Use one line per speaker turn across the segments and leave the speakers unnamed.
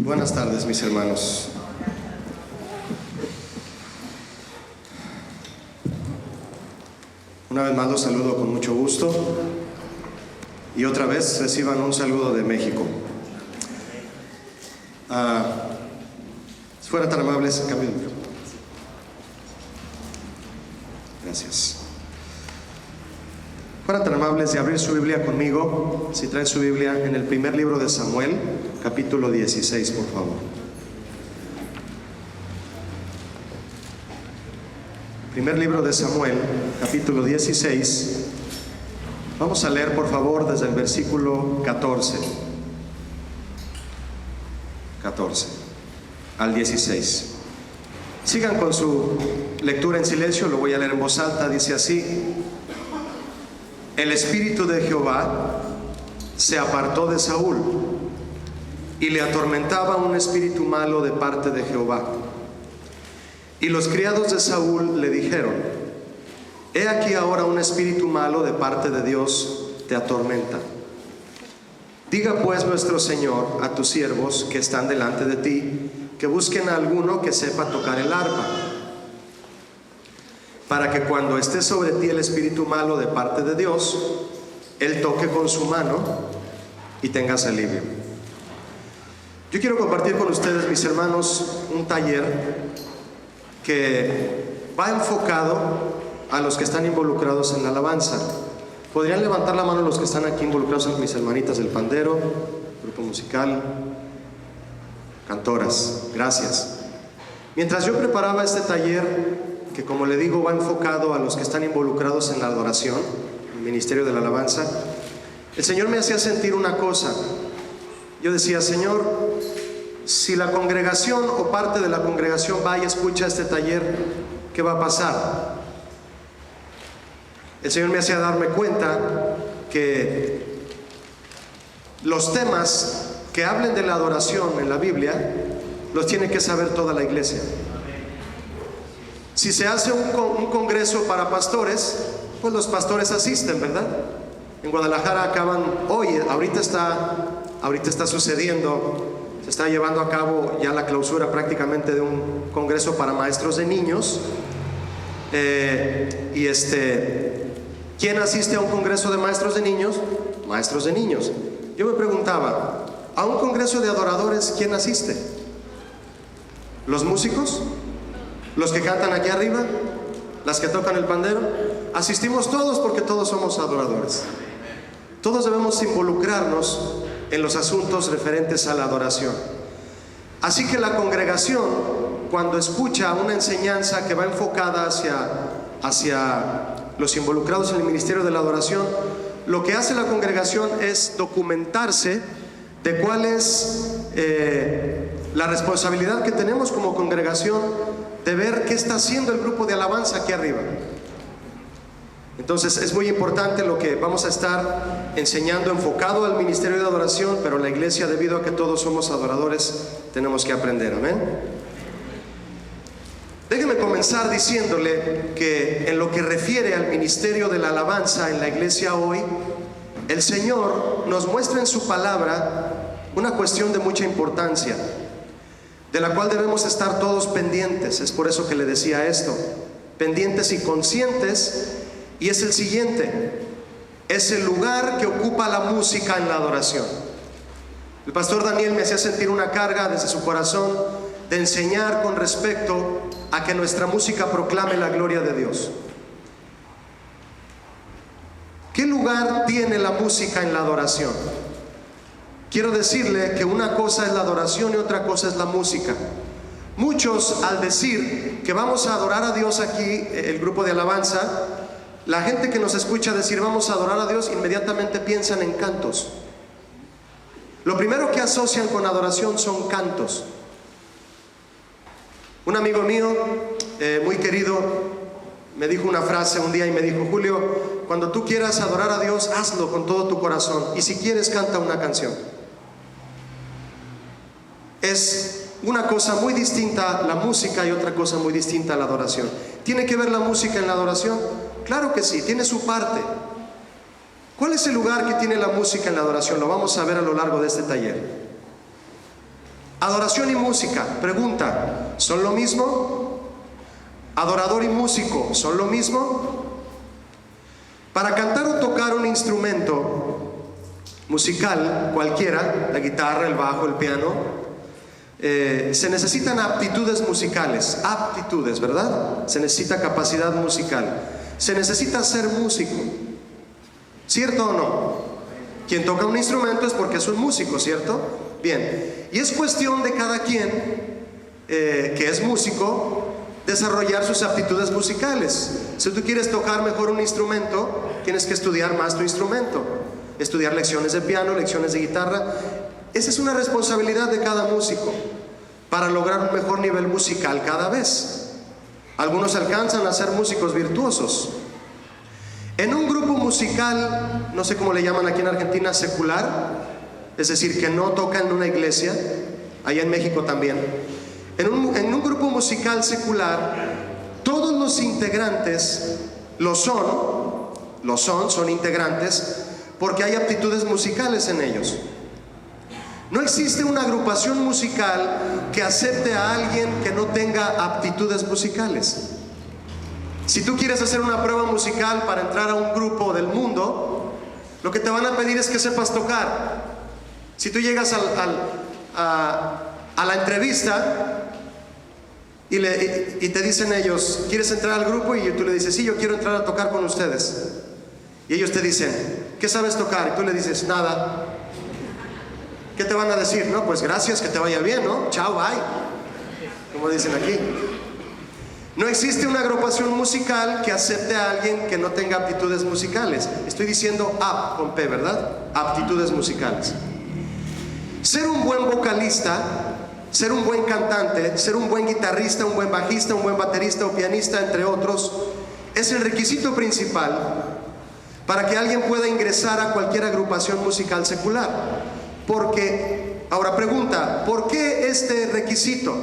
Buenas tardes, mis hermanos. Una vez más los saludo con mucho gusto y otra vez reciban un saludo de México. Si fueran tan amables, cambio de micrófono. Gracias. Fueran tan amables de abrir su Biblia conmigo, si traen su Biblia, en el primer libro de Samuel, capítulo 16, por favor. Primer libro de Samuel, capítulo 16. Vamos a leer, por favor, desde el versículo 14 al 16. Sigan con su lectura en silencio, lo voy a leer en voz alta. Dice así: el espíritu de Jehová se apartó de Saúl, y le atormentaba un espíritu malo de parte de Jehová. Y los criados de Saúl le dijeron: he aquí ahora un espíritu malo de parte de Dios te atormenta. Diga pues nuestro Señor a tus siervos que están delante de ti, que busquen a alguno que sepa tocar el arpa, para que cuando esté sobre ti el espíritu malo de parte de Dios, él toque con su mano y tengas alivio. Yo quiero compartir con ustedes, mis hermanos, un taller que va enfocado a los que están involucrados en la alabanza. ¿Podrían levantar la mano los que están aquí involucrados, mis hermanitas del pandero, grupo musical, cantoras? Gracias. Mientras yo preparaba este taller, que como le digo va enfocado a los que están involucrados en la adoración, el ministerio de la alabanza, el Señor me hacía sentir una cosa. Yo decía: Señor, si la congregación o parte de la congregación va y escucha este taller, ¿qué va a pasar? El Señor me hacía darme cuenta que los temas que hablen de la adoración en la Biblia los tiene que saber toda la iglesia. Si se hace un congreso para pastores, pues los pastores asisten, ¿verdad? En Guadalajara acaban hoy, ahorita está sucediendo, se está llevando a cabo ya la clausura prácticamente de un congreso para maestros de niños. ¿Quién asiste a un congreso de maestros de niños? Maestros de niños. Yo me preguntaba, ¿a un congreso de adoradores quién asiste? ¿Los músicos? ¿Los que cantan aquí arriba? ¿Las que tocan el pandero? Asistimos todos porque todos somos adoradores. Todos debemos involucrarnos en los asuntos referentes a la adoración. Así que la congregación, cuando escucha una enseñanza que va enfocada hacia los involucrados en el ministerio de la adoración, lo que hace la congregación es documentarse de cuál es la responsabilidad que tenemos como congregación de ver qué está haciendo el grupo de alabanza aquí arriba. Entonces es muy importante lo que vamos a estar enseñando enfocado al ministerio de adoración, pero la iglesia, debido a que todos somos adoradores, tenemos que aprender. Amén. Déjeme comenzar diciéndole que en lo que refiere al ministerio de la alabanza en la iglesia hoy, el Señor nos muestra en su palabra una cuestión de mucha importancia, de la cual debemos estar todos pendientes. Es por eso que le decía esto, pendientes y conscientes, y es el siguiente: es el lugar que ocupa la música en la adoración. El pastor Daniel me hacía sentir una carga desde su corazón de enseñar con respecto a que nuestra música proclame la gloria de Dios. ¿Qué lugar tiene la música en la adoración? Quiero decirle que una cosa es la adoración y otra cosa es la música. Muchos, al decir que vamos a adorar a Dios aquí, el grupo de alabanza, la gente que nos escucha decir vamos a adorar a Dios, inmediatamente piensan en cantos. Lo primero que asocian con adoración son cantos. Un amigo mío, muy querido, me dijo una frase un día y me dijo: Julio, cuando tú quieras adorar a Dios, hazlo con todo tu corazón, y si quieres, canta una canción. Es una cosa muy distinta la música y otra cosa muy distinta la adoración. ¿Tiene que ver la música en la adoración? Claro que sí, tiene su parte. ¿Cuál es el lugar que tiene la música en la adoración? Lo vamos a ver a lo largo de este taller. Adoración y música. Pregunta, ¿son lo mismo? ¿Adorador y músico son lo mismo? Para cantar o tocar un instrumento musical cualquiera, la guitarra, el bajo, el piano, se necesitan aptitudes musicales, aptitudes, ¿verdad? Se necesita capacidad musical, se necesita ser músico, ¿cierto o no? Quien toca un instrumento es porque es un músico, ¿cierto? Bien, y es cuestión de cada quien que es músico desarrollar sus aptitudes musicales. Si tú quieres tocar mejor un instrumento, tienes que estudiar más tu instrumento, estudiar lecciones de piano, lecciones de guitarra. Esa es una responsabilidad de cada músico para lograr un mejor nivel musical cada vez. Algunos alcanzan a ser músicos virtuosos. En un grupo musical, no sé cómo le llaman aquí en Argentina, secular, es decir, que no toca en una iglesia, allá en México también. En un grupo musical secular, todos los integrantes son integrantes porque hay aptitudes musicales en ellos. No existe una agrupación musical que acepte a alguien que no tenga aptitudes musicales. Si tú quieres hacer una prueba musical para entrar a un grupo del mundo, lo que te van a pedir es que sepas tocar. Si tú llegas a la entrevista y te dicen ellos, ¿quieres entrar al grupo? Y tú le dices, sí, yo quiero entrar a tocar con ustedes. Y ellos te dicen, ¿qué sabes tocar? Y tú le dices, nada. ¿Qué te van a decir? No, pues gracias, que te vaya bien, ¿no? Chao, bye, como dicen aquí. No existe una agrupación musical que acepte a alguien que no tenga aptitudes musicales. Estoy diciendo ap con P, ¿verdad? Aptitudes musicales. Ser un buen vocalista, ser un buen cantante, ser un buen guitarrista, un buen bajista, un buen baterista o pianista, entre otros, es el requisito principal para que alguien pueda ingresar a cualquier agrupación musical secular. Porque, ahora pregunta, ¿por qué este requisito?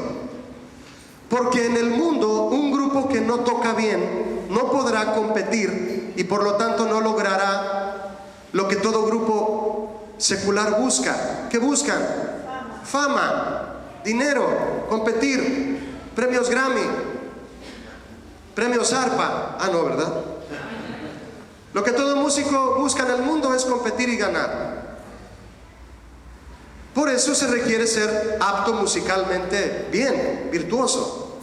Porque en el mundo un grupo que no toca bien no podrá competir y por lo tanto no logrará lo que todo grupo secular busca. ¿Qué buscan? Fama, dinero, competir, premios Grammy, premios ARPA. Ah, no, ¿verdad? Lo que todo músico busca en el mundo es competir y ganar. Por eso se requiere ser apto musicalmente bien, virtuoso.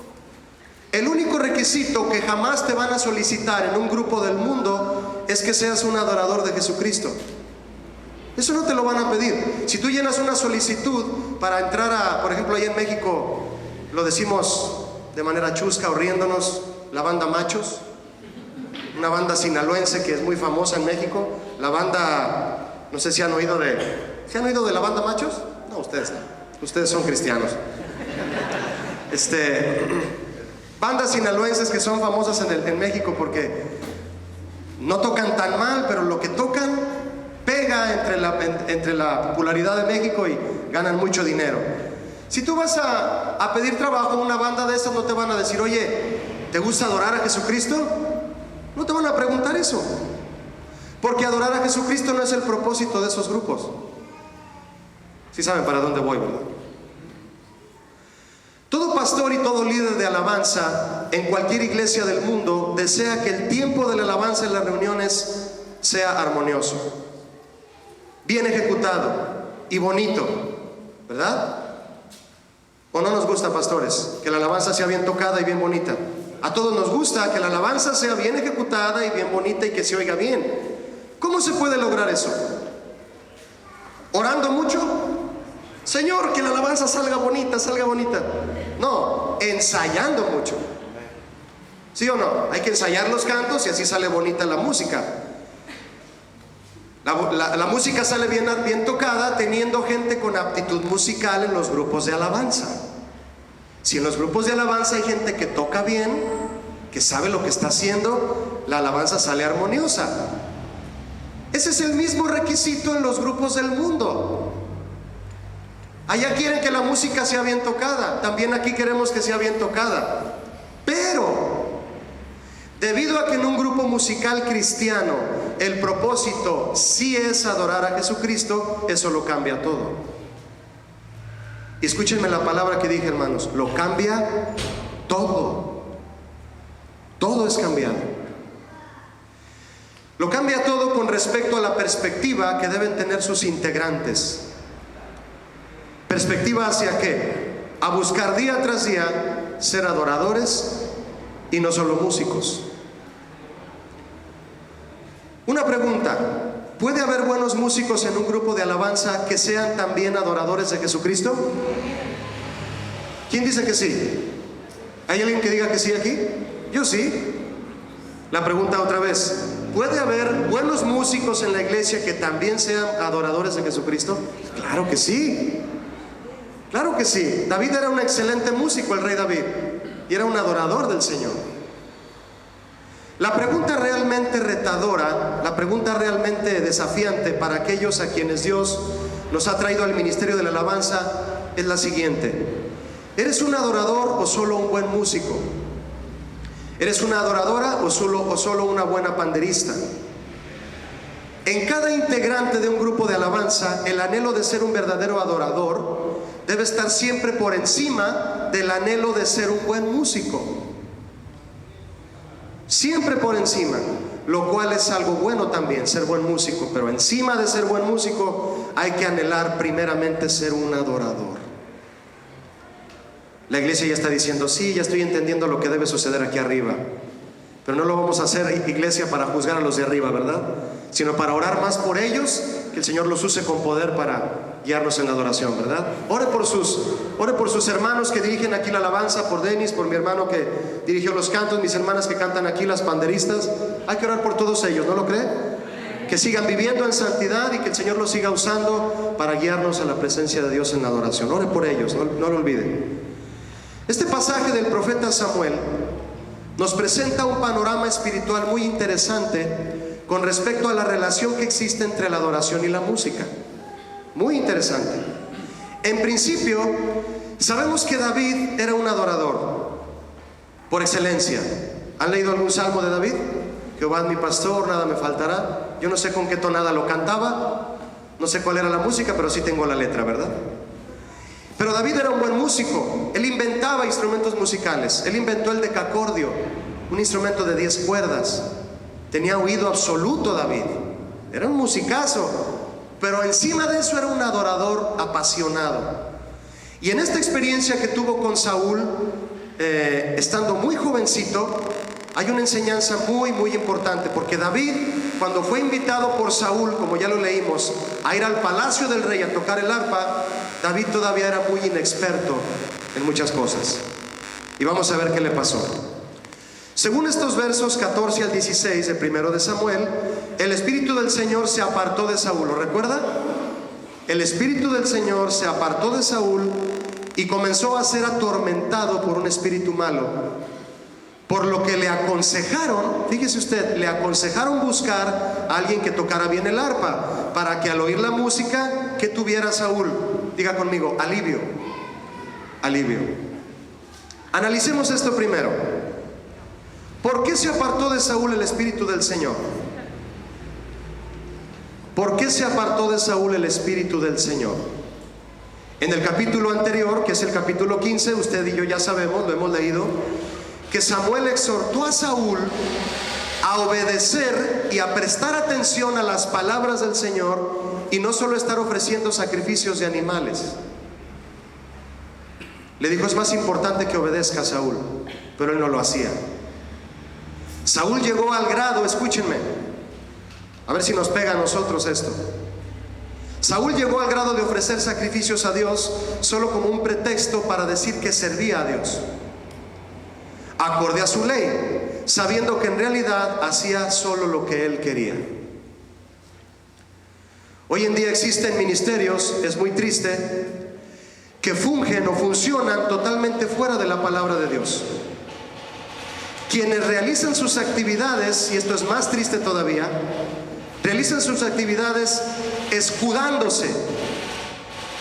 El único requisito que jamás te van a solicitar en un grupo del mundo es que seas un adorador de Jesucristo. Eso no te lo van a pedir. Si tú llenas una solicitud para entrar a, por ejemplo, allá en México, lo decimos de manera chusca o riéndonos, la banda Machos, una banda sinaloense que es muy famosa en México, la banda, no sé si han oído de la banda Machos. No, ustedes son cristianos. Bandas sinaloenses que son famosas en México porque no tocan tan mal, pero lo que tocan pega entre la popularidad de México y ganan mucho dinero. Si tú vas a pedir trabajo en una banda de esas, no te van a decir, oye, ¿te gusta adorar a Jesucristo? No te van a preguntar eso, porque adorar a Jesucristo no es el propósito de esos grupos. Sí saben para dónde voy, ¿verdad? Todo pastor y todo líder de alabanza en cualquier iglesia del mundo desea que el tiempo de la alabanza en las reuniones sea armonioso, bien ejecutado y bonito, ¿verdad? ¿O no nos gusta, pastores, que la alabanza sea bien tocada y bien bonita? A todos nos gusta que la alabanza sea bien ejecutada y bien bonita y que se oiga bien. ¿Cómo se puede lograr eso? ¿Orando mucho? Señor, que la alabanza salga bonita, salga bonita. No, ensayando mucho. ¿Sí o no? Hay que ensayar los cantos y así sale bonita la música. La música sale bien tocada teniendo gente con aptitud musical en los grupos de alabanza. Si en los grupos de alabanza hay gente que toca bien, que sabe lo que está haciendo, la alabanza sale armoniosa. Ese es el mismo requisito en los grupos del mundo. Allá quieren que la música sea bien tocada, también aquí queremos que sea bien tocada. Pero, debido a que en un grupo musical cristiano el propósito sí es adorar a Jesucristo, eso lo cambia todo. Y escúchenme la palabra que dije, hermanos, lo cambia todo. Todo es cambiado. Lo cambia todo con respecto a la perspectiva que deben tener sus integrantes. ¿Perspectiva hacia qué? A buscar día tras día ser adoradores y no solo músicos. Una pregunta: ¿puede haber buenos músicos en un grupo de alabanza que sean también adoradores de Jesucristo? ¿Quién dice que sí? ¿Hay alguien que diga que sí aquí? Yo sí. La pregunta otra vez: ¿puede haber buenos músicos en la iglesia que también sean adoradores de Jesucristo? Claro que sí. Claro que sí. David era un excelente músico, el rey David, y era un adorador del Señor. La pregunta realmente retadora, la pregunta realmente desafiante para aquellos a quienes Dios nos ha traído al ministerio de la alabanza es la siguiente: ¿eres un adorador o solo un buen músico? ¿Eres una adoradora o solo una buena panderista? En cada integrante de un grupo de alabanza, el anhelo de ser un verdadero adorador debe estar siempre por encima del anhelo de ser un buen músico. Siempre por encima, lo cual es algo bueno también, ser buen músico, pero encima de ser buen músico hay que anhelar primeramente ser un adorador. La iglesia ya está diciendo: sí, ya estoy entendiendo lo que debe suceder aquí arriba, pero no lo vamos a hacer, iglesia, para juzgar a los de arriba, ¿verdad? Sino para orar más por ellos, que el Señor los use con poder para guiarnos en la adoración, ¿verdad? Ore por sus hermanos que dirigen aquí la alabanza, por Denis, por mi hermano que dirigió los cantos, mis hermanas que cantan aquí, las panderistas. Hay que orar por todos ellos, ¿no lo cree? Que sigan viviendo en santidad y que el Señor los siga usando para guiarnos a la presencia de Dios en la adoración. Ore por ellos, no lo olviden. Este pasaje del profeta Samuel nos presenta un panorama espiritual muy interesante con respecto a la relación que existe entre la adoración y la música. Muy interesante. En principio, sabemos que David era un adorador por excelencia. ¿Han leído algún salmo de David? Jehová es mi pastor, nada me faltará. Yo no sé con qué tonada lo cantaba, no sé cuál era la música, pero sí tengo la letra, ¿verdad? Pero David era un buen músico. Él inventaba instrumentos musicales. Él inventó el decacordio, un instrumento de 10 cuerdas. Tenía oído absoluto David. Era un musicazo. Pero encima de eso era un adorador apasionado. Y en esta experiencia que tuvo con Saúl, estando muy jovencito, hay una enseñanza muy importante. Porque David, cuando fue invitado por Saúl, como ya lo leímos, a ir al palacio del rey a tocar el arpa, David todavía era muy inexperto en muchas cosas. Y vamos a ver qué le pasó. Según estos versos 14 al 16 de 1 de Samuel, el Espíritu del Señor se apartó de Saúl. ¿Lo recuerda? El Espíritu del Señor se apartó de Saúl y comenzó a ser atormentado por un espíritu malo. Por lo que le aconsejaron, fíjese usted, le aconsejaron buscar a alguien que tocara bien el arpa, para que al oír la música que tuviera Saúl, diga conmigo, alivio. Alivio. Analicemos esto primero. ¿Por qué se apartó de Saúl el Espíritu del Señor? ¿Por qué se apartó de Saúl el Espíritu del Señor? En el capítulo anterior, que es el capítulo 15, usted y yo ya sabemos, lo hemos leído, que Samuel exhortó a Saúl a obedecer y a prestar atención a las palabras del Señor y no solo estar ofreciendo sacrificios de animales. Le dijo: es más importante que obedezca a Saúl, pero él no lo hacía. Saúl llegó al grado, escúchenme, a ver si nos pega a nosotros esto. Saúl llegó al grado de ofrecer sacrificios a Dios solo como un pretexto para decir que servía a Dios, acorde a su ley, sabiendo que en realidad hacía solo lo que él quería. Hoy en día existen ministerios, es muy triste, que fungen o funcionan totalmente fuera de la palabra de Dios. Quienes realizan sus actividades, y esto es más triste todavía, realizan sus actividades escudándose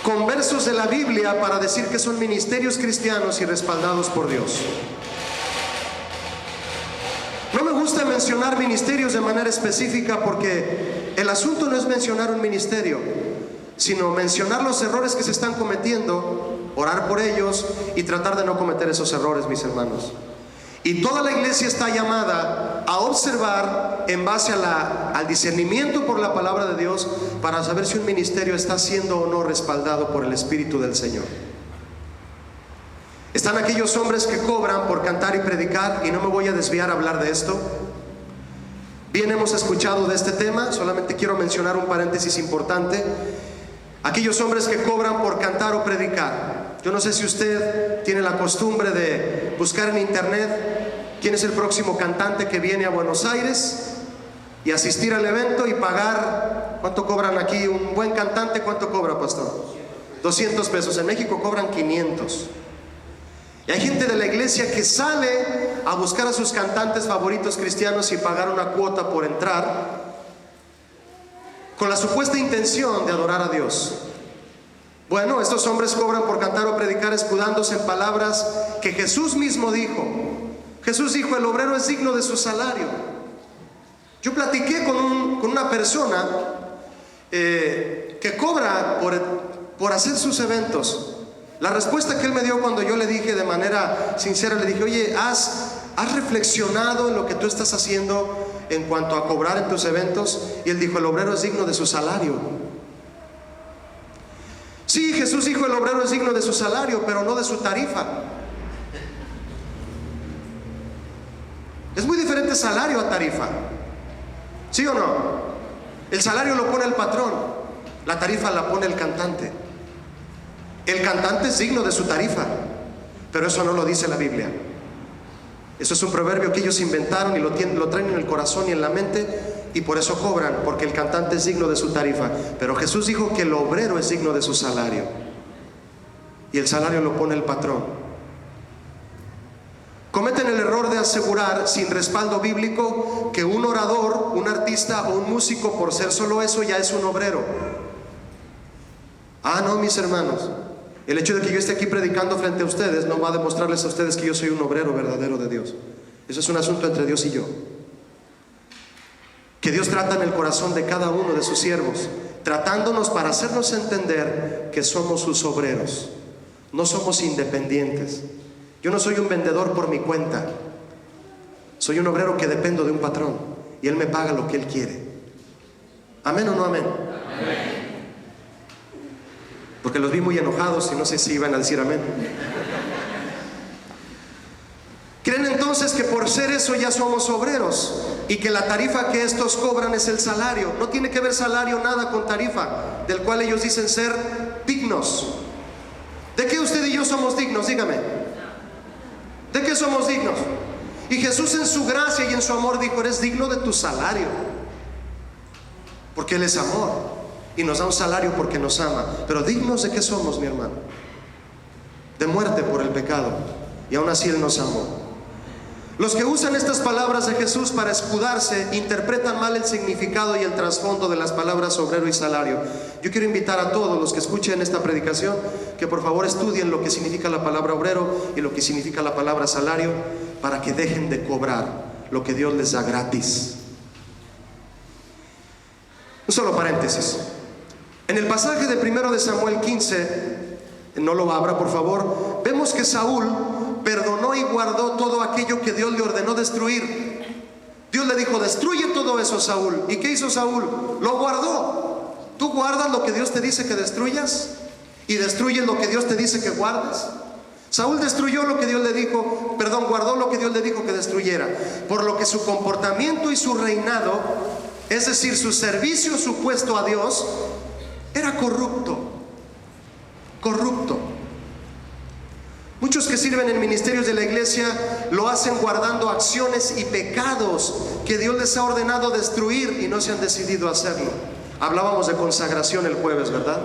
con versos de la Biblia para decir que son ministerios cristianos y respaldados por Dios. No me gusta mencionar ministerios de manera específica porque el asunto no es mencionar un ministerio, sino mencionar los errores que se están cometiendo orar por ellos y tratar de no cometer esos errores, mis hermanos. Y toda la iglesia está llamada a observar en base al discernimiento por la palabra de Dios para saber si un ministerio está siendo o no respaldado por el Espíritu del Señor. Están aquellos hombres que cobran por cantar y predicar, y no me voy a desviar a hablar de esto. Bien hemos escuchado de este tema, solamente quiero mencionar un paréntesis importante. Aquellos hombres que cobran por cantar o predicar. Yo no sé si usted tiene la costumbre de buscar en internet quién es el próximo cantante que viene a Buenos Aires y asistir al evento y pagar. ¿Cuánto cobran aquí? Un buen cantante, ¿cuánto cobra, pastor? 200 pesos. En México cobran 500. Y hay gente de la iglesia que sale a buscar a sus cantantes favoritos cristianos y pagar una cuota por entrar, con la supuesta intención de adorar a Dios. Bueno, estos hombres cobran por cantar o predicar escudándose en palabras que Jesús mismo dijo. Jesús dijo: el obrero es digno de su salario. Yo platiqué con una persona que cobra por hacer sus eventos. La respuesta que él me dio cuando yo le dije de manera sincera, le dije: oye, ¿has reflexionado en lo que tú estás haciendo en cuanto a cobrar en tus eventos? Y él dijo: el obrero es digno de su salario. Sí, Jesús dijo: el obrero es digno de su salario, pero no de su tarifa. Es muy diferente salario a tarifa. ¿Sí o no? El salario lo pone el patrón, la tarifa la pone el cantante. El cantante es digno de su tarifa, pero eso no lo dice la Biblia. Eso es un proverbio que ellos inventaron y lo traen en el corazón y en la mente, y por eso cobran, porque el cantante es digno de su tarifa. Pero Jesús dijo que el obrero es digno de su salario, y el salario lo pone el patrón. Cometen el error de asegurar sin respaldo bíblico que un orador, un artista o un músico, por ser solo eso, ya es un obrero. Ah, no, mis hermanos, el hecho de que yo esté aquí predicando frente a ustedes no va a demostrarles a ustedes que yo soy un obrero verdadero de Dios. Eso es un asunto entre Dios y yo, que Dios trata en el corazón de cada uno de sus siervos, tratándonos para hacernos entender que somos sus obreros. No somos independientes. Yo no soy un vendedor por mi cuenta. Soy un obrero que dependo de un patrón, y él me paga lo que él quiere. ¿Amén o no amén? Amén. Porque los vi muy enojados y no sé si iban a decir amén. ¿Creen entonces que por ser eso ya somos obreros y que la tarifa que estos cobran es el salario? No tiene que ver salario nada con tarifa, del cual ellos dicen ser dignos. ¿De qué usted y yo somos dignos? Dígame. ¿De qué somos dignos? Y Jesús en su gracia y en su amor dijo: eres digno de tu salario, porque Él es amor y nos da un salario porque nos ama. Pero dignos ¿de qué somos, mi hermano? De muerte por el pecado, y aún así Él nos amó. Los que usan estas palabras de Jesús para escudarse interpretan mal el significado y el trasfondo de las palabras obrero y salario. Yo quiero invitar a todos los que escuchen esta predicación que por favor estudien lo que significa la palabra obrero y lo que significa la palabra salario, para que dejen de cobrar lo que Dios les da gratis. Un solo paréntesis. En el pasaje de 1 de Samuel 15, no lo abra por favor, vemos que Saúl perdonó y guardó todo aquello que Dios le ordenó destruir. Dios le dijo: destruye todo eso, Saúl. ¿Y qué hizo Saúl? Lo guardó. ¿Tú guardas lo que Dios te dice que destruyas? ¿Y destruyes lo que Dios te dice que guardes? Saúl destruyó lo que Dios le dijo, guardó lo que Dios le dijo que destruyera, por lo que su comportamiento y su reinado, es decir, su servicio supuesto a Dios, era corrupto. Muchos que sirven en ministerios de la iglesia lo hacen guardando acciones y pecados que Dios les ha ordenado destruir y no se han decidido a hacerlo. Hablábamos de consagración el jueves, ¿verdad?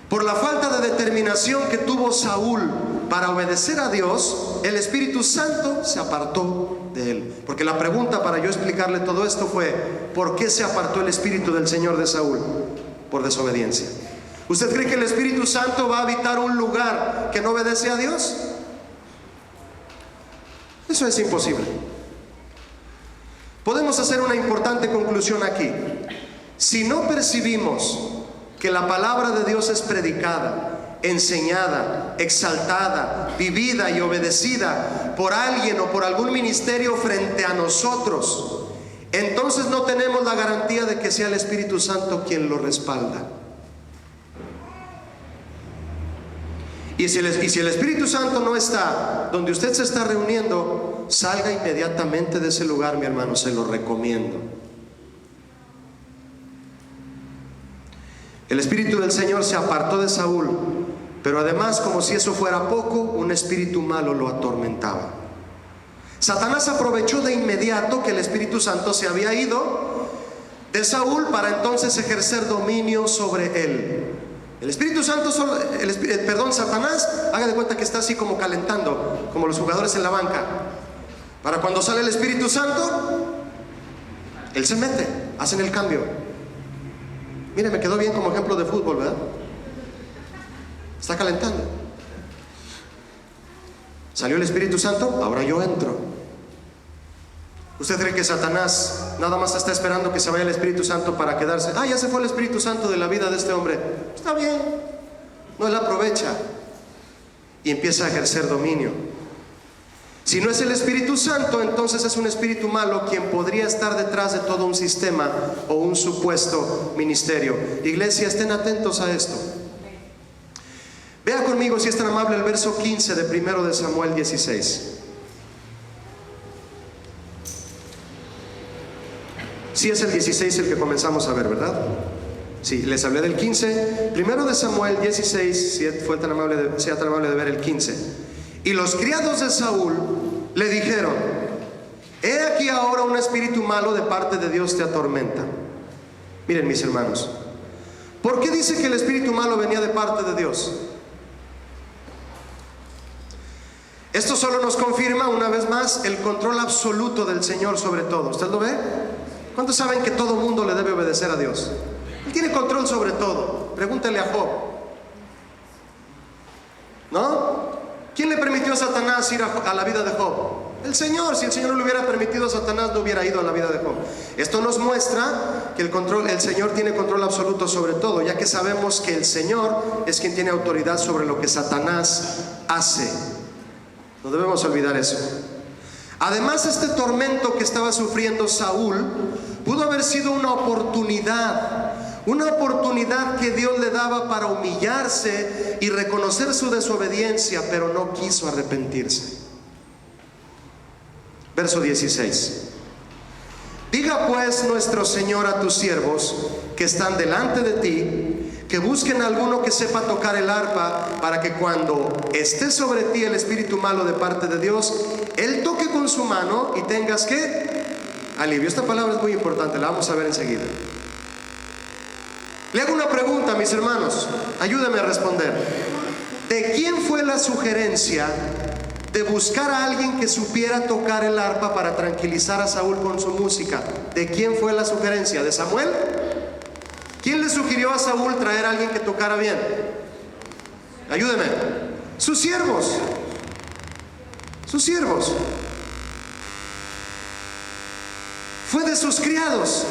Por la falta de determinación que tuvo Saúl para obedecer a Dios, el Espíritu Santo se apartó de él. Porque la pregunta para yo explicarle todo esto fue: ¿por qué se apartó el Espíritu del Señor de Saúl? Por desobediencia. ¿Usted cree que el Espíritu Santo va a habitar un lugar que no obedece a Dios? Eso es imposible. Podemos hacer una importante conclusión aquí. Si no percibimos que la palabra de Dios es predicada enseñada, exaltada, vivida y obedecida por alguien o por algún ministerio frente a nosotros, entonces no tenemos la garantía de que sea el Espíritu Santo quien lo respalda. Y si el Espíritu Santo no está donde usted se está reuniendo, salga inmediatamente de ese lugar, mi hermano, se lo recomiendo. El Espíritu del Señor se apartó de Saúl, pero además, como si eso fuera poco, un espíritu malo lo atormentaba. Satanás aprovechó de inmediato que el Espíritu Santo se había ido de Saúl para entonces ejercer dominio sobre él. El Espíritu Santo, Satanás, haga de cuenta que está así como calentando, como los jugadores en la banca. Para cuando sale el Espíritu Santo, él se mete, hacen el cambio. Mire, me quedó bien como ejemplo de fútbol, ¿verdad? Está calentando. Salió el Espíritu Santo, ahora yo entro. ¿Usted cree que Satanás nada más está esperando que se vaya el Espíritu Santo para quedarse? Ya se fue el Espíritu Santo de la vida de este hombre. Está bien. No, él aprovecha y empieza a ejercer dominio. Si no es el Espíritu Santo, entonces es un espíritu malo quien podría estar detrás de todo un sistema o un supuesto ministerio. Iglesia, estén atentos a esto. Vea conmigo, si es tan amable, el verso 15 de 1 de Samuel 16. Sí, es el 16 el que comenzamos a ver, ¿verdad? Sí, les hablé del 15. 1 de Samuel 16, sea tan amable de ver el 15. Y los criados de Saúl le dijeron: he aquí ahora un espíritu malo de parte de Dios te atormenta. Miren, mis hermanos, ¿por qué dice que el espíritu malo venía de parte de Dios? Esto solo nos confirma una vez más el control absoluto del Señor sobre todo. ¿Usted lo ve? ¿Cuántos saben que todo mundo le debe obedecer a Dios? Él tiene control sobre todo. Pregúntele a Job, ¿no? ¿Quién le permitió a Satanás ir a la vida de Job? El Señor. Si el Señor no le hubiera permitido a Satanás, no hubiera ido a la vida de Job. Esto nos muestra que el Señor tiene control absoluto sobre todo, ya que sabemos que el Señor es quien tiene autoridad sobre lo que Satanás hace. No debemos olvidar eso. Además, este tormento que estaba sufriendo Saúl pudo haber sido una oportunidad que Dios le daba para humillarse y reconocer su desobediencia, pero no quiso arrepentirse. Verso 16. Diga pues nuestro Señor a tus siervos que están delante de ti, que busquen a alguno que sepa tocar el arpa, para que cuando esté sobre ti el espíritu malo de parte de Dios, él toque con su mano y tengas ¿qué? Alivio. Esta palabra es muy importante, la vamos a ver enseguida. Le hago una pregunta, mis hermanos, ayúdame a responder. ¿De quién fue la sugerencia de buscar a alguien que supiera tocar el arpa para tranquilizar a Saúl con su música? ¿De quién fue la sugerencia? ¿De Samuel? ¿Quién le sugirió a Saúl traer a alguien que tocara bien? Ayúdeme. Sus siervos. Sus siervos. Fue de sus criados.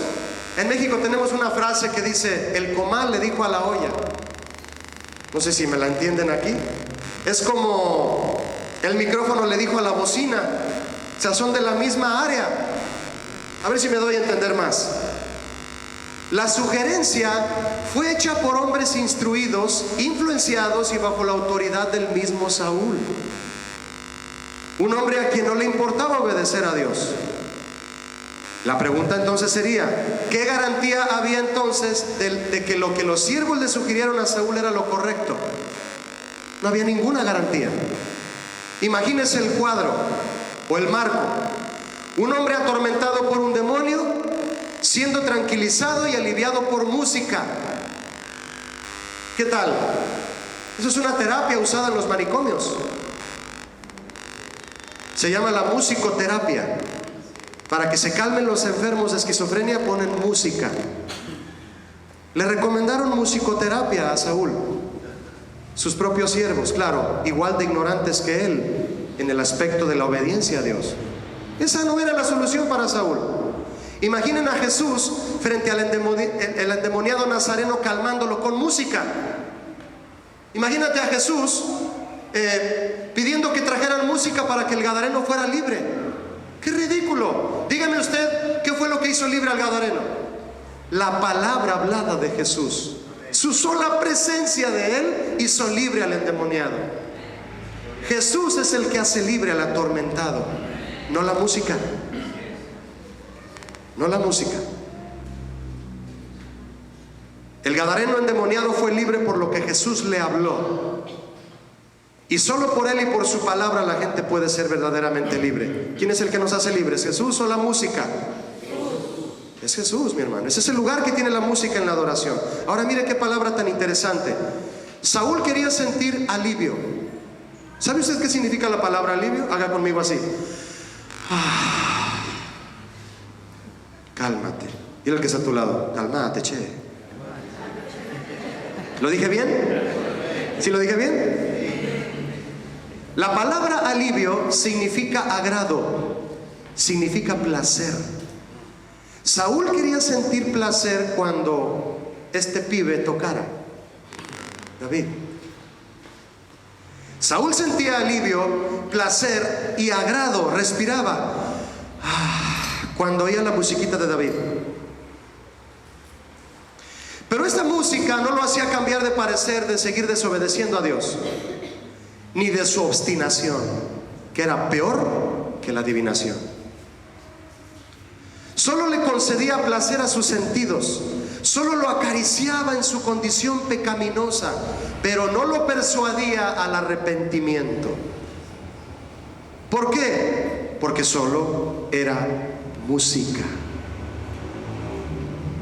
En México tenemos una frase que dice: el comal le dijo a la olla. No sé si me la entienden aquí. Es como el micrófono le dijo a la bocina. O sea, son de la misma área. A ver si me doy a entender más. La sugerencia fue hecha por hombres instruidos, influenciados y bajo la autoridad del mismo Saúl. Un hombre a quien no le importaba obedecer a Dios. La pregunta entonces sería: ¿qué garantía había entonces de que lo que los siervos le sugirieron a Saúl era lo correcto? No había ninguna garantía. Imagínese el cuadro o el marco: un hombre atormentado por un demonio, siendo tranquilizado y aliviado por música. ¿Qué tal? Eso es una terapia usada en los manicomios. Se llama la musicoterapia. Para que se calmen los enfermos de esquizofrenia ponen música. Le recomendaron musicoterapia a Saúl, sus propios siervos, claro, igual de ignorantes que él en el aspecto de la obediencia a Dios. Esa no era la solución para Saúl. Imaginen a Jesús frente al endemoniado nazareno calmándolo con música. Imagínate a Jesús pidiendo que trajeran música para que el gadareno fuera libre. ¡Qué ridículo! Dígame usted, ¿qué fue lo que hizo libre al gadareno? La palabra hablada de Jesús. Su sola presencia de él hizo libre al endemoniado. Jesús es el que hace libre al atormentado, no la música. No la música. El gadareno endemoniado fue libre por lo que Jesús le habló. Y solo por él y por su palabra la gente puede ser verdaderamente libre. ¿Quién es el que nos hace libres? ¿Jesús o la música? Es Jesús, mi hermano. Ese es el lugar que tiene la música en la adoración. Ahora mire qué palabra tan interesante. Saúl quería sentir alivio. ¿Sabe usted qué significa la palabra alivio? Haga conmigo así. Cálmate. Dile al que está a tu lado, cálmate, che. ¿Lo dije bien? ¿Sí lo dije bien? La palabra alivio significa agrado, significa placer. Saúl quería sentir placer cuando este pibe tocara, David. Saúl sentía alivio, placer y agrado, respiraba cuando oía la musiquita de David. Pero esta música no lo hacía cambiar de parecer, de seguir desobedeciendo a Dios, ni de su obstinación, que era peor que la adivinación. Solo le concedía placer a sus sentidos, solo lo acariciaba en su condición pecaminosa, pero no lo persuadía al arrepentimiento. ¿Por qué? Porque solo era música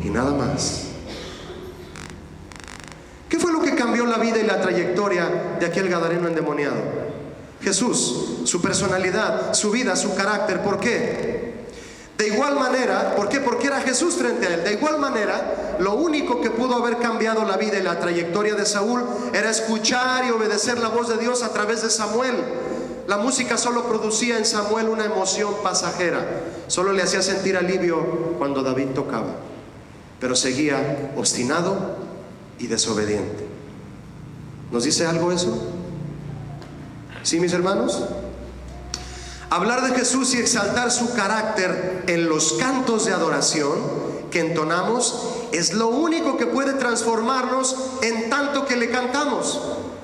y nada más. ¿Qué fue lo que cambió la vida y la trayectoria de aquel gadareno endemoniado? Jesús, su personalidad, su vida, su carácter. ¿Por qué? De igual manera, ¿por qué? Porque era Jesús frente a él. De igual manera, lo único que pudo haber cambiado la vida y la trayectoria de Saúl era escuchar y obedecer la voz de Dios a través de Samuel. La música solo producía en Samuel una emoción pasajera, solo le hacía sentir alivio cuando David tocaba, pero seguía obstinado y desobediente. ¿Nos dice algo eso? ¿Sí, mis hermanos? Hablar de Jesús y exaltar su carácter en los cantos de adoración que entonamos es lo único que puede transformarnos en tanto que le cantamos.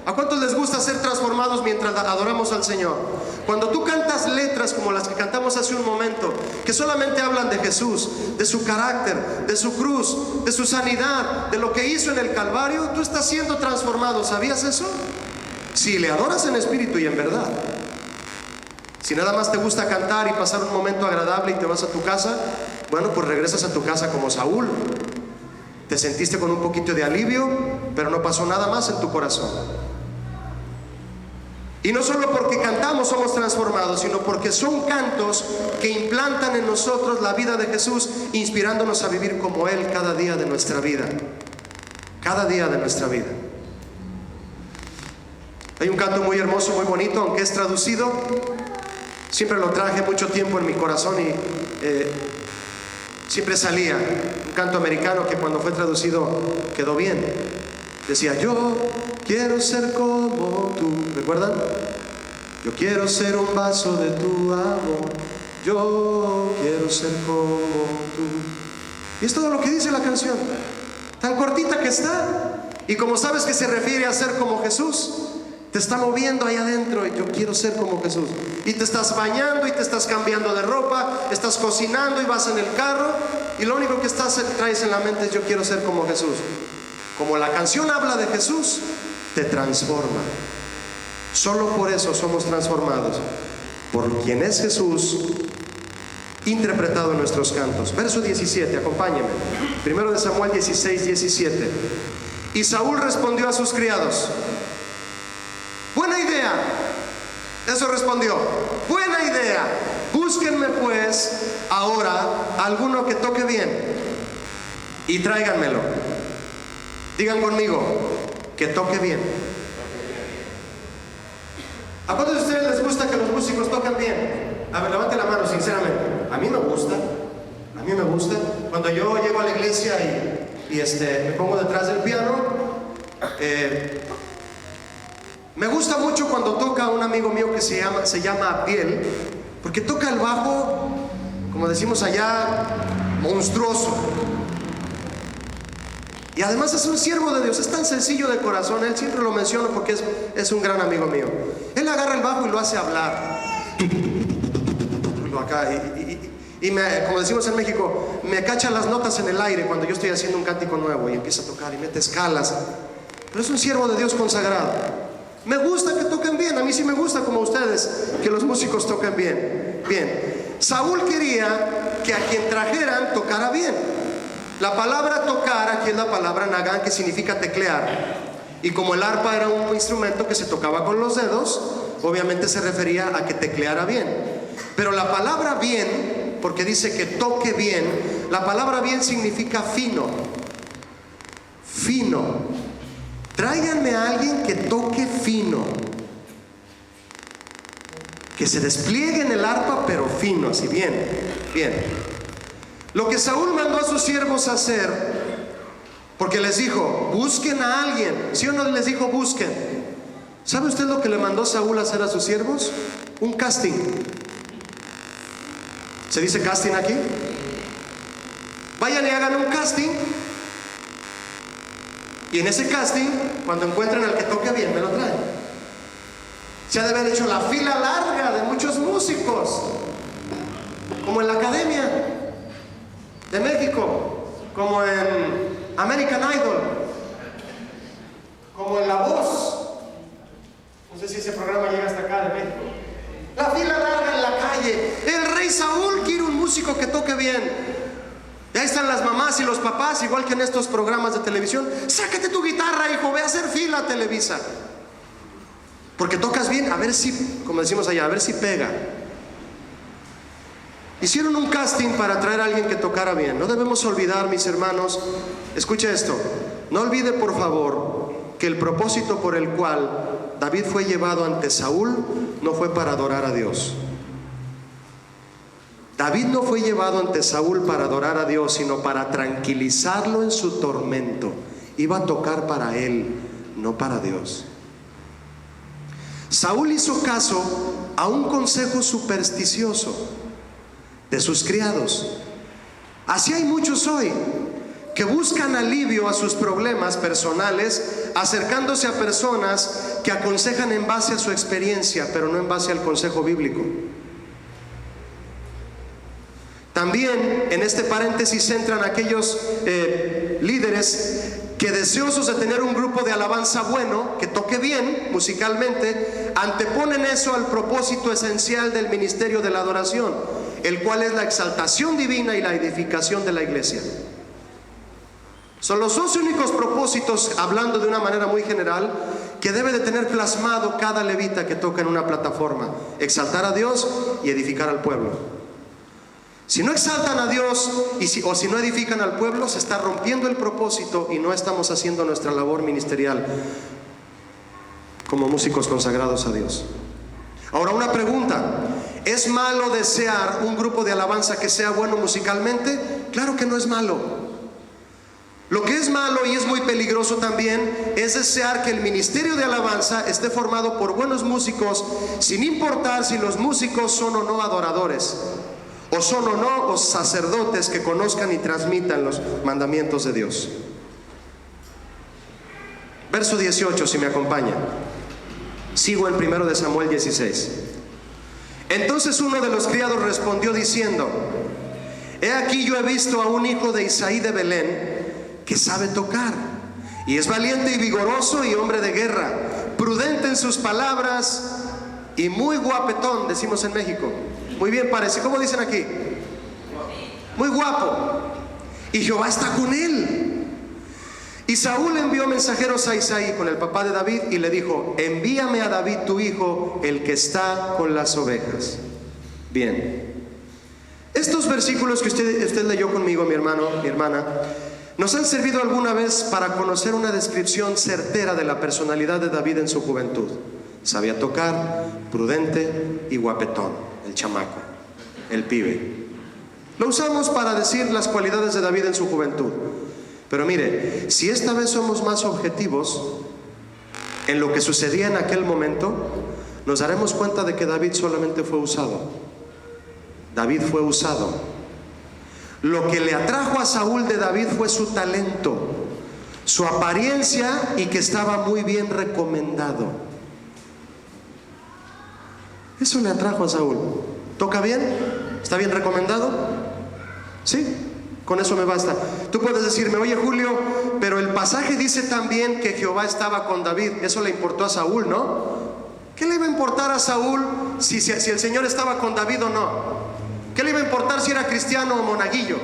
¿A cuántos les gusta ser transformados mientras adoramos al Señor? Cuando tú cantas letras como las que cantamos hace un momento, que solamente hablan de Jesús, de su carácter, de su cruz, de su sanidad, de lo que hizo en el Calvario, tú estás siendo transformado. ¿Sabías eso? Si le adoras en espíritu y en verdad. Si nada más te gusta cantar y pasar un momento agradable y te vas a tu casa, bueno, pues regresas a tu casa como Saúl. Te sentiste con un poquito de alivio, pero no pasó nada más en tu corazón. Y no solo porque cantamos somos transformados, sino porque son cantos que implantan en nosotros la vida de Jesús, inspirándonos a vivir como Él cada día de nuestra vida. Cada día de nuestra vida. Hay un canto muy hermoso, muy bonito, aunque es traducido. Siempre lo traje mucho tiempo en mi corazón y siempre salía. Un canto americano que cuando fue traducido quedó bien. Decía: yo quiero ser como tú. ¿Recuerdan? Yo quiero ser un vaso de tu amor. Yo quiero ser como tú. Y es todo lo que dice la canción. Tan cortita que está. Y como sabes que se refiere a ser como Jesús, te está moviendo ahí adentro. Yo quiero ser como Jesús. Y te estás bañando y te estás cambiando de ropa, estás cocinando y vas en el carro, y lo único que traes en la mente es: yo quiero ser como Jesús. Como la canción habla de Jesús, te transforma. Solo por eso somos transformados, por quien es Jesús, interpretado en nuestros cantos. Verso 17, acompáñenme. Primero de Samuel 16, 17. Y Saúl respondió a sus criados: buena idea. Eso respondió: buena idea. Búsquenme pues ahora alguno que toque bien y tráiganmelo. Digan conmigo: que toque bien. ¿A cuántos de ustedes les gusta que los músicos toquen bien? A ver, levante la mano sinceramente. A mí me gusta. A mí me gusta. Cuando yo llego a la iglesia y me pongo detrás del piano, Me gusta mucho cuando toca un amigo mío que se llama Abdiel, porque toca el bajo, como decimos allá, monstruoso. Y además es un siervo de Dios, es tan sencillo de corazón. Él siempre lo menciono porque es un gran amigo mío. Él agarra el bajo y lo hace hablar. Acá, como decimos en México, me cacha las notas en el aire cuando yo estoy haciendo un cántico nuevo y empieza a tocar y mete escalas. Pero es un siervo de Dios consagrado. Me gusta que toquen bien, a mí sí me gusta, como ustedes, que los músicos toquen bien. Bien, Saúl quería que a quien trajeran tocara bien. La palabra tocar aquí es la palabra nagán, que significa teclear. Y como el arpa era un instrumento que se tocaba con los dedos, obviamente se refería a que tecleara bien. Pero la palabra bien, porque dice que toque bien, la palabra bien significa fino. Fino. Tráiganme a alguien que toque fino, que se despliegue en el arpa, pero fino, así bien, bien. Lo que Saúl mandó a sus siervos a hacer, porque les dijo, busquen a alguien. ¿Sí o no les dijo busquen? ¿Sabe usted lo que le mandó Saúl a hacer a sus siervos? Un casting. ¿Se dice casting aquí? Vayan y hagan un casting. Y en ese casting, cuando encuentren al que toque bien, me lo traen. Se ha de haber hecho la fila larga de muchos músicos, como en la Academia de México, como en American Idol, como en La Voz. No sé si ese programa llega hasta acá de México. La fila larga en la calle. El rey Saúl quiere un músico que toque bien. Y ahí están las mamás y los papás, igual que en estos programas de televisión. Sácate tu guitarra, hijo, ve a hacer fila a Televisa. Porque tocas bien, a ver si, como decimos allá, a ver si pega. Hicieron un casting para traer a alguien que tocara bien. No debemos olvidar, mis hermanos, escuche esto. No olvide, por favor, que el propósito por el cual David fue llevado ante Saúl no fue para adorar a Dios. David no fue llevado ante Saúl para adorar a Dios, sino para tranquilizarlo en su tormento. Iba a tocar para él, no para Dios. Saúl hizo caso a un consejo supersticioso de sus criados. Así hay muchos hoy que buscan alivio a sus problemas personales acercándose a personas que aconsejan en base a su experiencia, pero no en base al consejo bíblico. También en este paréntesis entran aquellos líderes que, deseosos de tener un grupo de alabanza bueno, que toque bien musicalmente, anteponen eso al propósito esencial del ministerio de la adoración, el cual es la exaltación divina y la edificación de la iglesia. Son los dos únicos propósitos, hablando de una manera muy general, que debe de tener plasmado cada levita que toca en una plataforma: exaltar a Dios y edificar al pueblo. Si no exaltan a Dios o si no edifican al pueblo, se está rompiendo el propósito y no estamos haciendo nuestra labor ministerial como músicos consagrados a Dios. Ahora, una pregunta: ¿es malo desear un grupo de alabanza que sea bueno musicalmente? Claro que no es malo. Lo que es malo, y es muy peligroso también, es desear que el ministerio de alabanza esté formado por buenos músicos, sin importar si los músicos son o no adoradores, o son o no los sacerdotes que conozcan y transmitan los mandamientos de Dios. Verso 18, si me acompaña. Sigo en 1 de Samuel 16. Entonces uno de los criados respondió diciendo: he aquí, yo he visto a un hijo de Isaí de Belén que sabe tocar, y es valiente y vigoroso y hombre de guerra, prudente en sus palabras y muy guapetón, decimos en México. Muy bien parece, ¿cómo dicen aquí? Muy guapo. Y Jehová está con él. Y Saúl envió mensajeros a Isaí, con el papá de David, y le dijo: envíame a David tu hijo, el que está con las ovejas. Bien, estos versículos que usted leyó conmigo, mi hermano, mi hermana, nos han servido alguna vez para conocer una descripción certera de la personalidad de David en su juventud. Sabía tocar, prudente y guapetón, el chamaco, el pibe. Lo usamos para decir las cualidades de David en su juventud. Pero mire, si esta vez somos más objetivos, en lo que sucedía en aquel momento, nos daremos cuenta de que David solamente fue usado. David fue usado. Lo que le atrajo a Saúl de David fue su talento, su apariencia y que estaba muy bien recomendado. Eso le atrajo a Saúl. ¿Toca bien? ¿Está bien recomendado? Sí, con eso me basta. Tú puedes decirme, oye Julio, pero el pasaje dice también que Jehová estaba con David. Eso le importó a Saúl, ¿no? ¿Qué le iba a importar a Saúl si el Señor estaba con David o no? ¿Qué le iba a importar si era cristiano o monaguillo?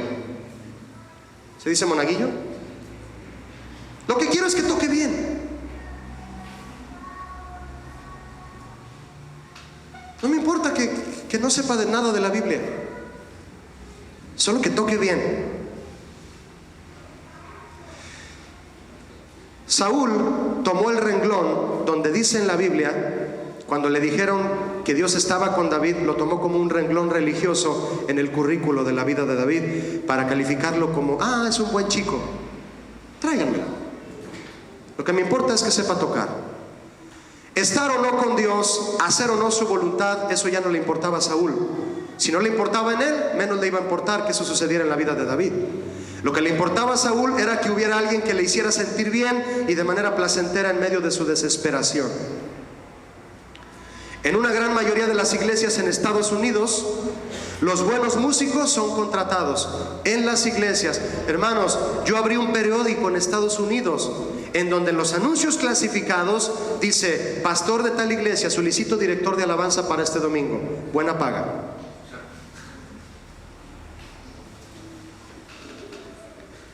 ¿Se dice monaguillo? Lo que quiero es que toque bien. No me importa que no sepa de nada de la Biblia, solo que toque bien. Saúl tomó el renglón donde dice en la Biblia, cuando le dijeron que Dios estaba con David, lo tomó como un renglón religioso en el currículo de la vida de David para calificarlo como, es un buen chico, tráiganmelo. Lo que me importa es que sepa tocar. Estar o no con Dios, hacer o no su voluntad, eso ya no le importaba a Saúl. Si no le importaba en él, menos le iba a importar que eso sucediera en la vida de David. Lo que le importaba a Saúl era que hubiera alguien que le hiciera sentir bien y de manera placentera en medio de su desesperación. En una gran mayoría de las iglesias en Estados Unidos, los buenos músicos son contratados en las iglesias. Hermanos, yo abrí un periódico en Estados Unidos en donde en los anuncios clasificados dice, pastor de tal iglesia, solicito director de alabanza para este domingo, buena paga.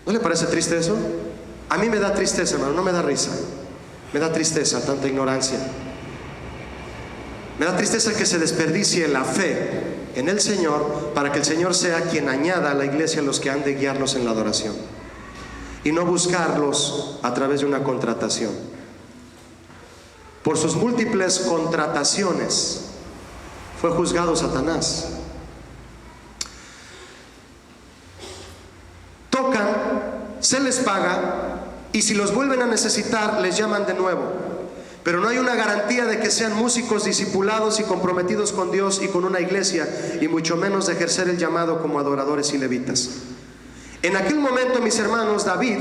¿No le parece triste eso? A mí me da tristeza, hermano, no me da risa. Me da tristeza tanta ignorancia. Me da tristeza que se desperdicie la fe en el Señor para que el Señor sea quien añada a la iglesia a los que han de guiarnos en la adoración y no buscarlos a través de una contratación. Por sus múltiples contrataciones fue juzgado Satanás. Tocan, se les paga y si los vuelven a necesitar les llaman de nuevo. Pero no hay una garantía de que sean músicos discipulados y comprometidos con Dios y con una iglesia, y mucho menos de ejercer el llamado como adoradores y levitas. En aquel momento, mis hermanos, David,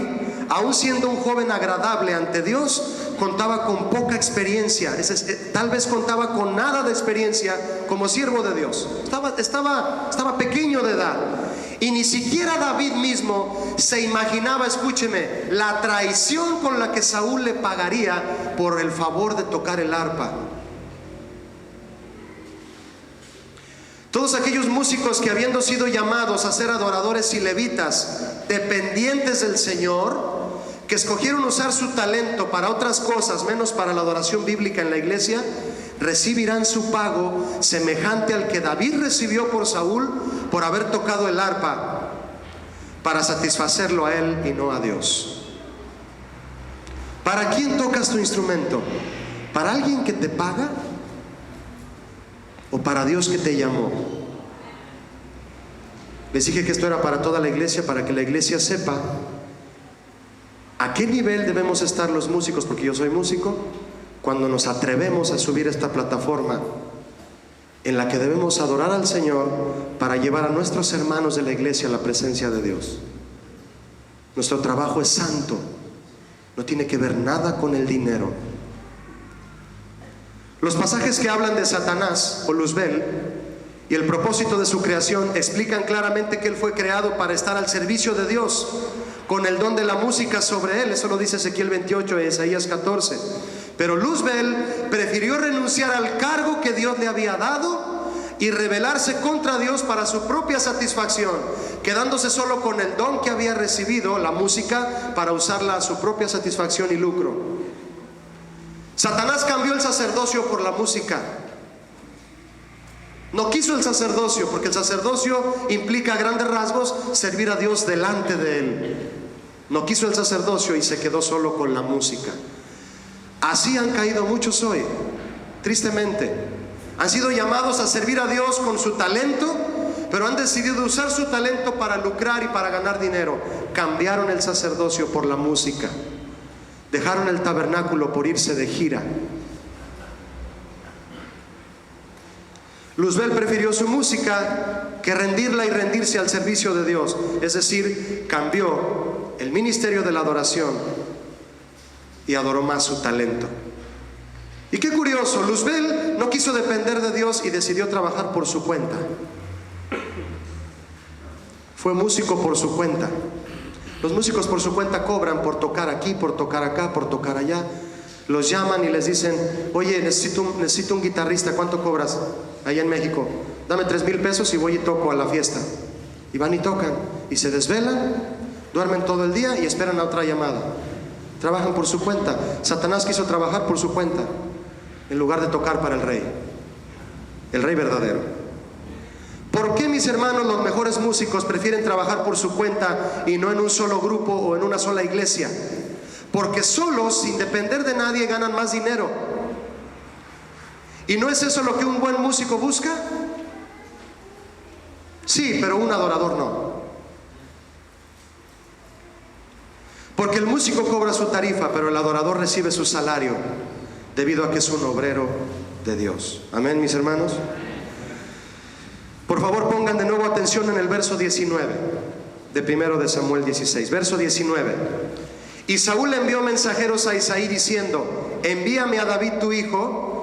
aun siendo un joven agradable ante Dios, contaba con poca experiencia, tal vez contaba con nada de experiencia como siervo de Dios. Estaba pequeño de edad. Y ni siquiera David mismo se imaginaba, escúcheme, la traición con la que Saúl le pagaría por el favor de tocar el arpa. Todos aquellos músicos que habiendo sido llamados a ser adoradores y levitas, dependientes del Señor, que escogieron usar su talento para otras cosas menos para la adoración bíblica en la iglesia, recibirán su pago semejante al que David recibió por Saúl por haber tocado el arpa para satisfacerlo a él y no a Dios. ¿Para quién tocas tu instrumento? ¿Para alguien que te paga? ¿O para Dios que te llamó? Les dije que esto era para toda la iglesia, para que la iglesia sepa a qué nivel debemos estar los músicos, porque yo soy músico, cuando nos atrevemos a subir esta plataforma en la que debemos adorar al Señor para llevar a nuestros hermanos de la iglesia a la presencia de Dios. Nuestro trabajo es santo, no tiene que ver nada con el dinero. Los pasajes que hablan de Satanás o Luzbel y el propósito de su creación explican claramente que él fue creado para estar al servicio de Dios, con el don de la música sobre él. Eso lo dice Ezequiel 28 e Isaías 14. Pero Luzbel prefirió renunciar al cargo que Dios le había dado y rebelarse contra Dios para su propia satisfacción, quedándose solo con el don que había recibido, la música, para usarla a su propia satisfacción y lucro. Satanás cambió el sacerdocio por la música. No quiso el sacerdocio, porque el sacerdocio implica a grandes rasgos servir a Dios delante de él. No quiso el sacerdocio y se quedó solo con la música. Así han caído muchos hoy, tristemente. Han sido llamados a servir a Dios con su talento, pero han decidido usar su talento para lucrar y para ganar dinero. Cambiaron el sacerdocio por la música. dejaron el tabernáculo por irse de gira. Luzbel prefirió su música que rendirla y rendirse al servicio de Dios. Es decir, cambió el ministerio de la adoración y adoró más su talento. Y qué curioso, Luzbel no quiso depender de Dios y decidió trabajar por su cuenta. Fue músico por su cuenta. Los músicos por su cuenta cobran por tocar aquí, por tocar acá, por tocar allá. Los llaman y les dicen: oye, necesito un guitarrista, ¿cuánto cobras? Allá en México, dame 3,000 pesos y voy y toco a la fiesta. Y van y tocan, y se desvelan, duermen todo el día y esperan a otra llamada. Trabajan por su cuenta. Satanás quiso trabajar por su cuenta en lugar de tocar para el rey verdadero. ¿Por qué, mis hermanos, los mejores músicos prefieren trabajar por su cuenta y no en un solo grupo o en una sola iglesia? Porque solos, sin depender de nadie, ganan más dinero. ¿Y no es eso lo que un buen músico busca? Sí, pero un adorador no. Porque el músico cobra su tarifa, pero el adorador recibe su salario, debido a que es un obrero de Dios. Amén, mis hermanos. Por favor, pongan de nuevo atención en el verso 19 de 1 de Samuel 16. Verso 19. Y Saúl envió mensajeros a Isaí diciendo: envíame a David tu hijo.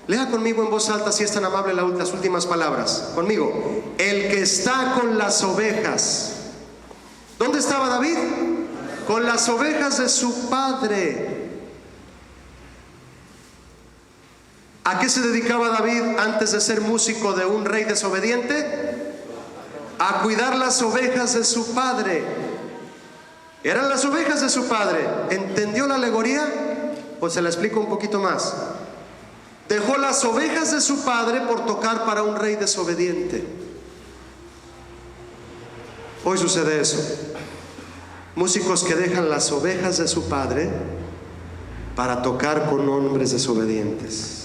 Lea conmigo en voz alta, si es tan amable, las últimas palabras. Conmigo. El que está con las ovejas. ¿Dónde estaba David? Con las ovejas de su padre. ¿A qué se dedicaba David antes de ser músico de un rey desobediente? A cuidar las ovejas de su padre. Eran las ovejas de su padre. ¿Entendió la alegoría? Pues se la explico un poquito más. Dejó las ovejas de su padre por tocar para un rey desobediente. Hoy sucede eso. Músicos que dejan las ovejas de su padre para tocar con hombres desobedientes.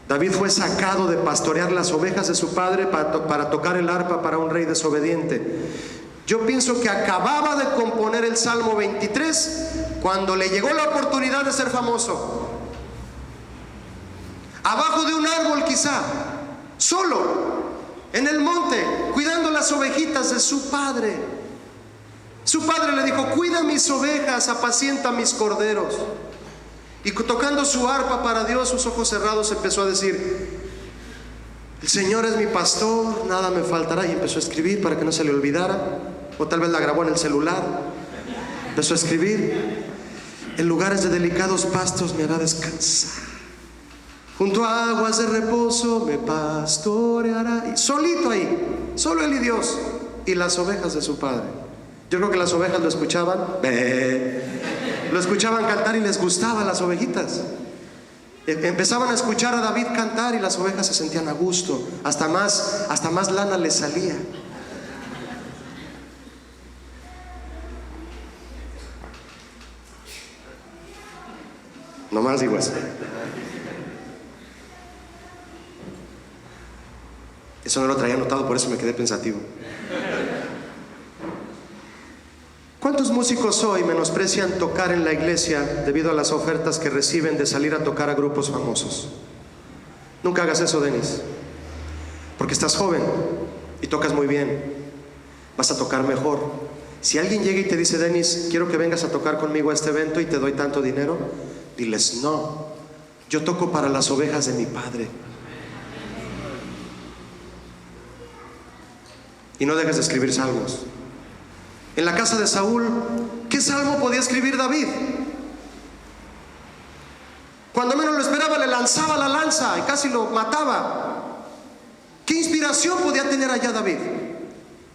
David fue sacado de pastorear las ovejas de su padre para tocar el arpa para un rey desobediente. Yo pienso que acababa de componer el Salmo 23 cuando le llegó la oportunidad de ser famoso. Abajo de un árbol quizá, solo, en el monte, cuidando las ovejitas de su padre. Su padre le dijo: cuida mis ovejas, apacienta mis corderos. Y tocando su arpa para Dios, sus ojos cerrados, empezó a decir: el Señor es mi pastor, nada me faltará. Y empezó a escribir para que no se le olvidara. O tal vez la grabó en el celular. Empezó a escribir: en lugares de delicados pastos me hará descansar, junto a aguas de reposo me pastoreará. Y solito ahí, solo él y Dios y las ovejas de su padre. Yo creo que las ovejas lo escuchaban, lo escuchaban cantar y les gustaban las ovejitas. Empezaban a escuchar a David cantar y las ovejas se sentían a gusto, hasta más lana les salía. Nomás digo eso. Eso no lo traía anotado, por eso me quedé pensativo. ¿Cuántos músicos hoy menosprecian tocar en la iglesia debido a las ofertas que reciben de salir a tocar a grupos famosos? Nunca hagas eso, Denis, porque estás joven y tocas muy bien. Vas a tocar mejor. Si alguien llega y te dice: Denis, quiero que vengas a tocar conmigo a este evento y te doy tanto dinero, diles: no, yo toco para las ovejas de mi padre. Y no dejes de escribir salmos. En la casa de Saúl, ¿qué salmo podía escribir David? Cuando menos lo esperaba, le lanzaba la lanza y casi lo mataba. ¿Qué inspiración podía tener allá David?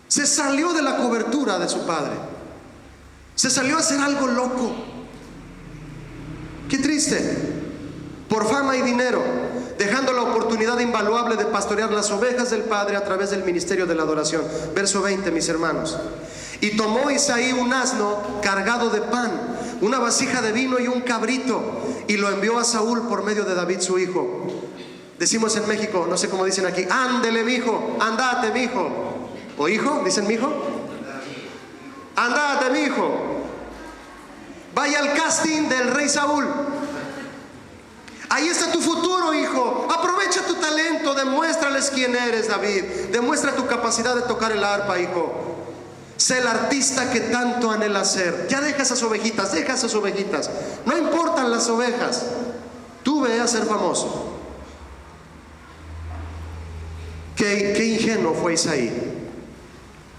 Se salió de la cobertura de su padre. Se salió a hacer algo loco. Qué triste. Por fama y dinero, dejando la oportunidad invaluable de pastorear las ovejas del Padre a través del ministerio de la adoración. Verso 20, mis hermanos. Y tomó Isaí un asno cargado de pan, una vasija de vino y un cabrito, y lo envió a Saúl por medio de David su hijo. Decimos en México, no sé cómo dicen aquí: ándele mijo, andate mijo. ¿O hijo? ¿Dicen mijo? Andate, mi hijo. Vaya al casting del rey Saúl. Ahí está tu futuro, hijo. Aprovecha tu talento, demuéstrales quién eres, David. Demuestra tu capacidad de tocar el arpa, hijo. Sé el artista que tanto anhela ser. Ya deja esas ovejitas, deja esas ovejitas. No importan las ovejas. Tú ve a ser famoso. Qué ingenuo fue Isaí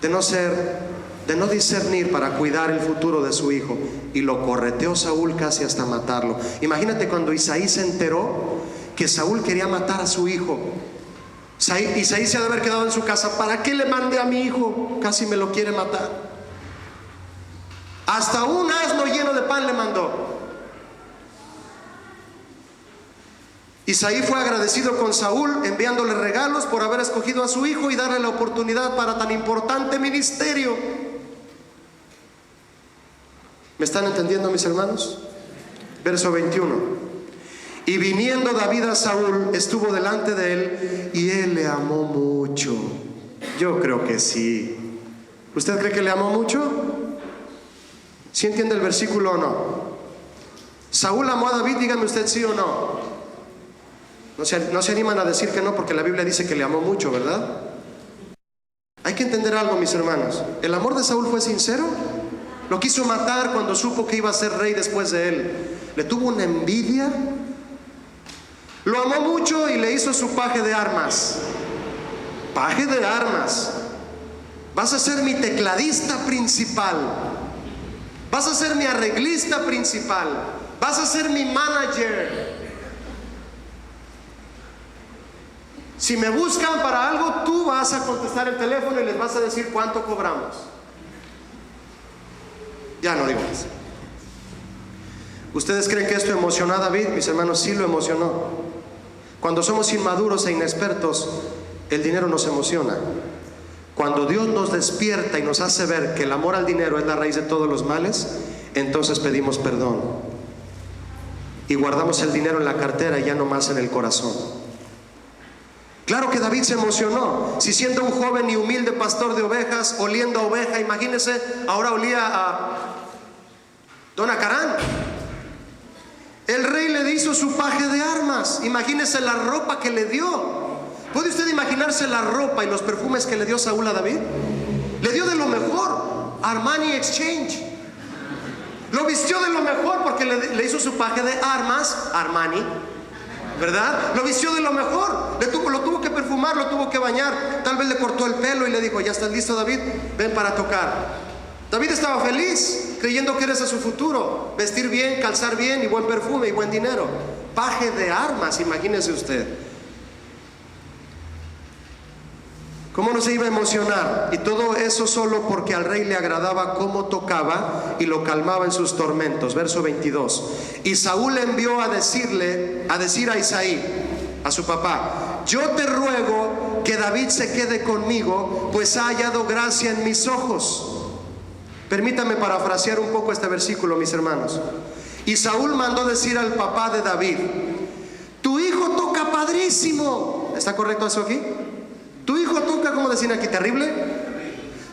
de no discernir para cuidar el futuro de su hijo, y lo correteó Saúl casi hasta matarlo. Imagínate cuando Isaí se enteró que Saúl quería matar a su hijo. Isaí se ha de haber quedado en su casa. ¿Para qué le mandé a mi hijo? Casi me lo quiere matar. Hasta un asno lleno de pan le mandó. Isaí fue agradecido con Saúl, enviándole regalos por haber escogido a su hijo y darle la oportunidad para tan importante ministerio. ¿Me están entendiendo, mis hermanos? Verso 21. Y viniendo David a Saúl, estuvo delante de él, y él le amó mucho. Yo creo que sí. ¿Usted cree que le amó mucho? ¿Sí entiende el versículo o no? ¿Saúl amó a David? Dígame usted sí o no. No se animan a decir que no, porque la Biblia dice que le amó mucho, ¿verdad? Hay que entender algo, mis hermanos. ¿El amor de Saúl fue sincero? Lo quiso matar cuando supo que iba a ser rey después de él. ¿Le tuvo una envidia? Lo amó mucho y le hizo su paje de armas. Paje de armas. Vas a ser mi tecladista principal. Vas a ser mi arreglista principal. Vas a ser mi manager. Si me buscan para algo, tú vas a contestar el teléfono y les vas a decir cuánto cobramos. Ya no digo más. ¿Ustedes creen que esto emocionó a David? Mis hermanos, sí lo emocionó. Cuando somos inmaduros e inexpertos, el dinero nos emociona. Cuando Dios nos despierta y nos hace ver que el amor al dinero es la raíz de todos los males, entonces pedimos perdón y guardamos el dinero en la cartera y ya no más en el corazón. Claro que David se emocionó. Si siendo un joven y humilde pastor de ovejas, oliendo a oveja, imagínense, ahora olía a Don Acarán. El rey le hizo su paje de armas. Imagínense la ropa que le dio. ¿Puede usted imaginarse la ropa y los perfumes que le dio Saúl a David? Le dio de lo mejor. Armani Exchange. Lo vistió de lo mejor porque le hizo su paje de armas, Armani, ¿verdad? Lo vistió de lo mejor. Lo tuvo que perfumar, lo tuvo que bañar. Tal vez le cortó el pelo y le dijo: ya estás listo, David, ven para tocar. David estaba feliz, creyendo que era ese su futuro. Vestir bien, calzar bien, y buen perfume y buen dinero. Paje de armas, imagínese usted. ¿Cómo no se iba a emocionar? Y todo eso solo porque al rey le agradaba cómo tocaba y lo calmaba en sus tormentos. Verso 22. Y Saúl envió a decir a Isaí, a su papá: yo te ruego que David se quede conmigo, pues ha hallado gracia en mis ojos. Permítame parafrasear un poco este versículo, mis hermanos. Y Saúl mandó decir al papá de David: tu hijo toca padrísimo. ¿Está correcto eso aquí? Tu hijo toca, ¿cómo decían aquí? ¿Terrible?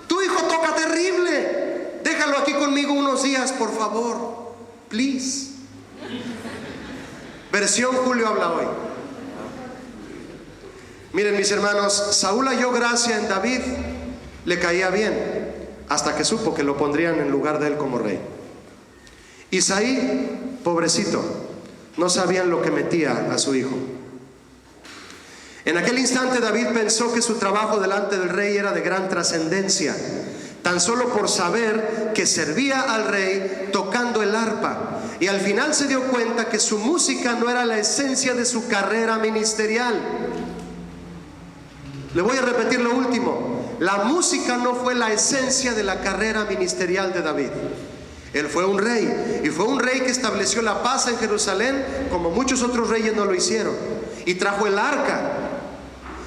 Tu hijo toca terrible. Déjalo aquí conmigo unos días, por favor. Please. Versión Julio habla hoy. Miren, mis hermanos, Saúl halló gracia en David. Le caía bien, hasta que supo que lo pondrían en lugar de él como rey. Isaí, pobrecito, no sabían lo que metía a su hijo. En aquel instante David pensó que su trabajo delante del rey era de gran trascendencia, tan solo por saber que servía al rey tocando el arpa. Y al final se dio cuenta que su música no era la esencia de su carrera ministerial. Le voy a repetir lo último: la música no fue la esencia de la carrera ministerial de David. Él fue un rey, y fue un rey que estableció la paz en Jerusalén como muchos otros reyes no lo hicieron, y trajo el arca.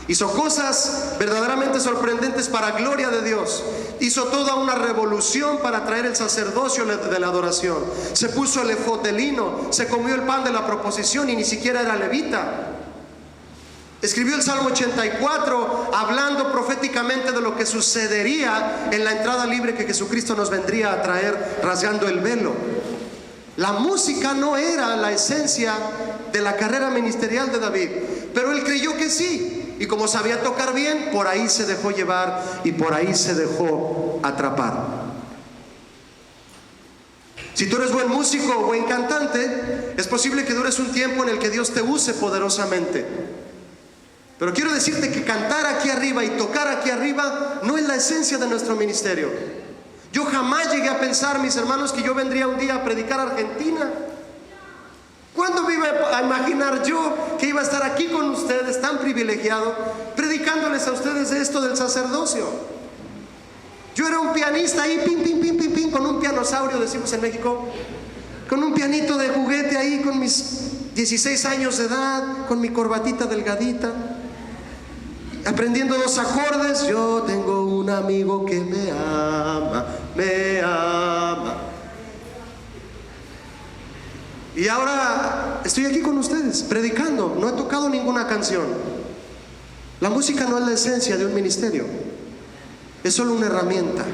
Hizo cosas verdaderamente sorprendentes para gloria de Dios. Hizo toda una revolución para traer el sacerdocio de la adoración. Se puso el efod de lino, se comió el pan de la proposición y ni siquiera era levita. Escribió el Salmo 84 hablando proféticamente de lo que sucedería en la entrada libre que Jesucristo nos vendría a traer rasgando el velo. La música no era la esencia de la carrera ministerial de David, pero él creyó que sí, y como sabía tocar bien, por ahí se dejó llevar y por ahí se dejó atrapar. Si tú eres buen músico o buen cantante, es posible que dures un tiempo en el que Dios te use poderosamente. Pero quiero decirte que cantar aquí arriba y tocar aquí arriba no es la esencia de nuestro ministerio. Yo jamás llegué a pensar, mis hermanos, que yo vendría un día a predicar a Argentina. ¿Cuándo me iba a imaginar yo que iba a estar aquí con ustedes, tan privilegiado, predicándoles a ustedes de esto del sacerdocio? Yo era un pianista ahí, pim, pim, pim, pim, pim, con un pianosaurio, decimos en México, con un pianito de juguete ahí, con mis 16 años de edad, con mi corbatita delgadita, aprendiendo 2 acordes. Yo tengo un amigo que me ama, me ama. Y ahora estoy aquí con ustedes, predicando. No he tocado ninguna canción. La música no es la esencia de un ministerio, es solo una herramienta.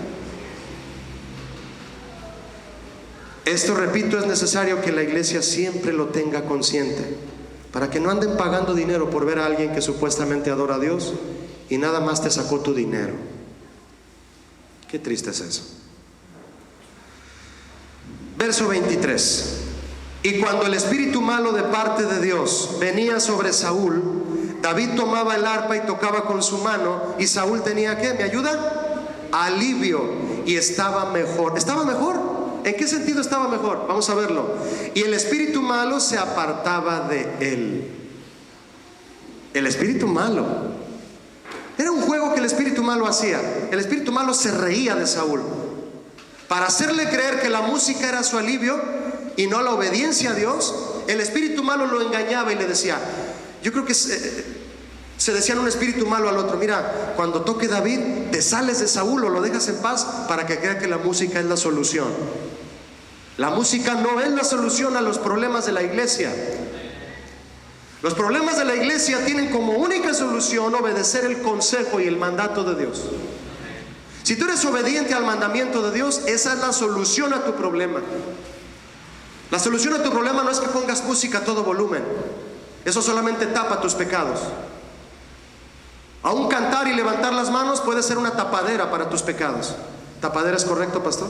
Esto, repito, es necesario que la iglesia siempre lo tenga consciente, para que no anden pagando dinero por ver a alguien que supuestamente adora a Dios y nada más te sacó tu dinero. Qué triste es eso. Verso 23. Y cuando el espíritu malo de parte de Dios venía sobre Saúl, David tomaba el arpa y tocaba con su mano, y Saúl tenía, ¿qué? ¿Me ayuda? Alivio, y estaba mejor. ¿Estaba mejor? ¿En qué sentido estaba mejor? Vamos a verlo. Y el espíritu malo se apartaba de él. El espíritu malo. Era un juego que el espíritu malo hacía. El espíritu malo se reía de Saúl para hacerle creer que la música era su alivio y no la obediencia a Dios. El espíritu malo lo engañaba y le decía, yo creo que se decían un espíritu malo al otro, mira, cuando toque David, te sales de Saúl o lo dejas en paz, para que crea que la música es la solución. La música no es la solución a los problemas de la iglesia. Los problemas de la iglesia tienen como única solución obedecer el consejo y el mandato de Dios. Si tú eres obediente al mandamiento de Dios, esa es la solución a tu problema. La solución a tu problema no es que pongas música a todo volumen. Eso solamente tapa tus pecados. Aún cantar y levantar las manos puede ser una tapadera para tus pecados. ¿Tapadera es correcto, pastor?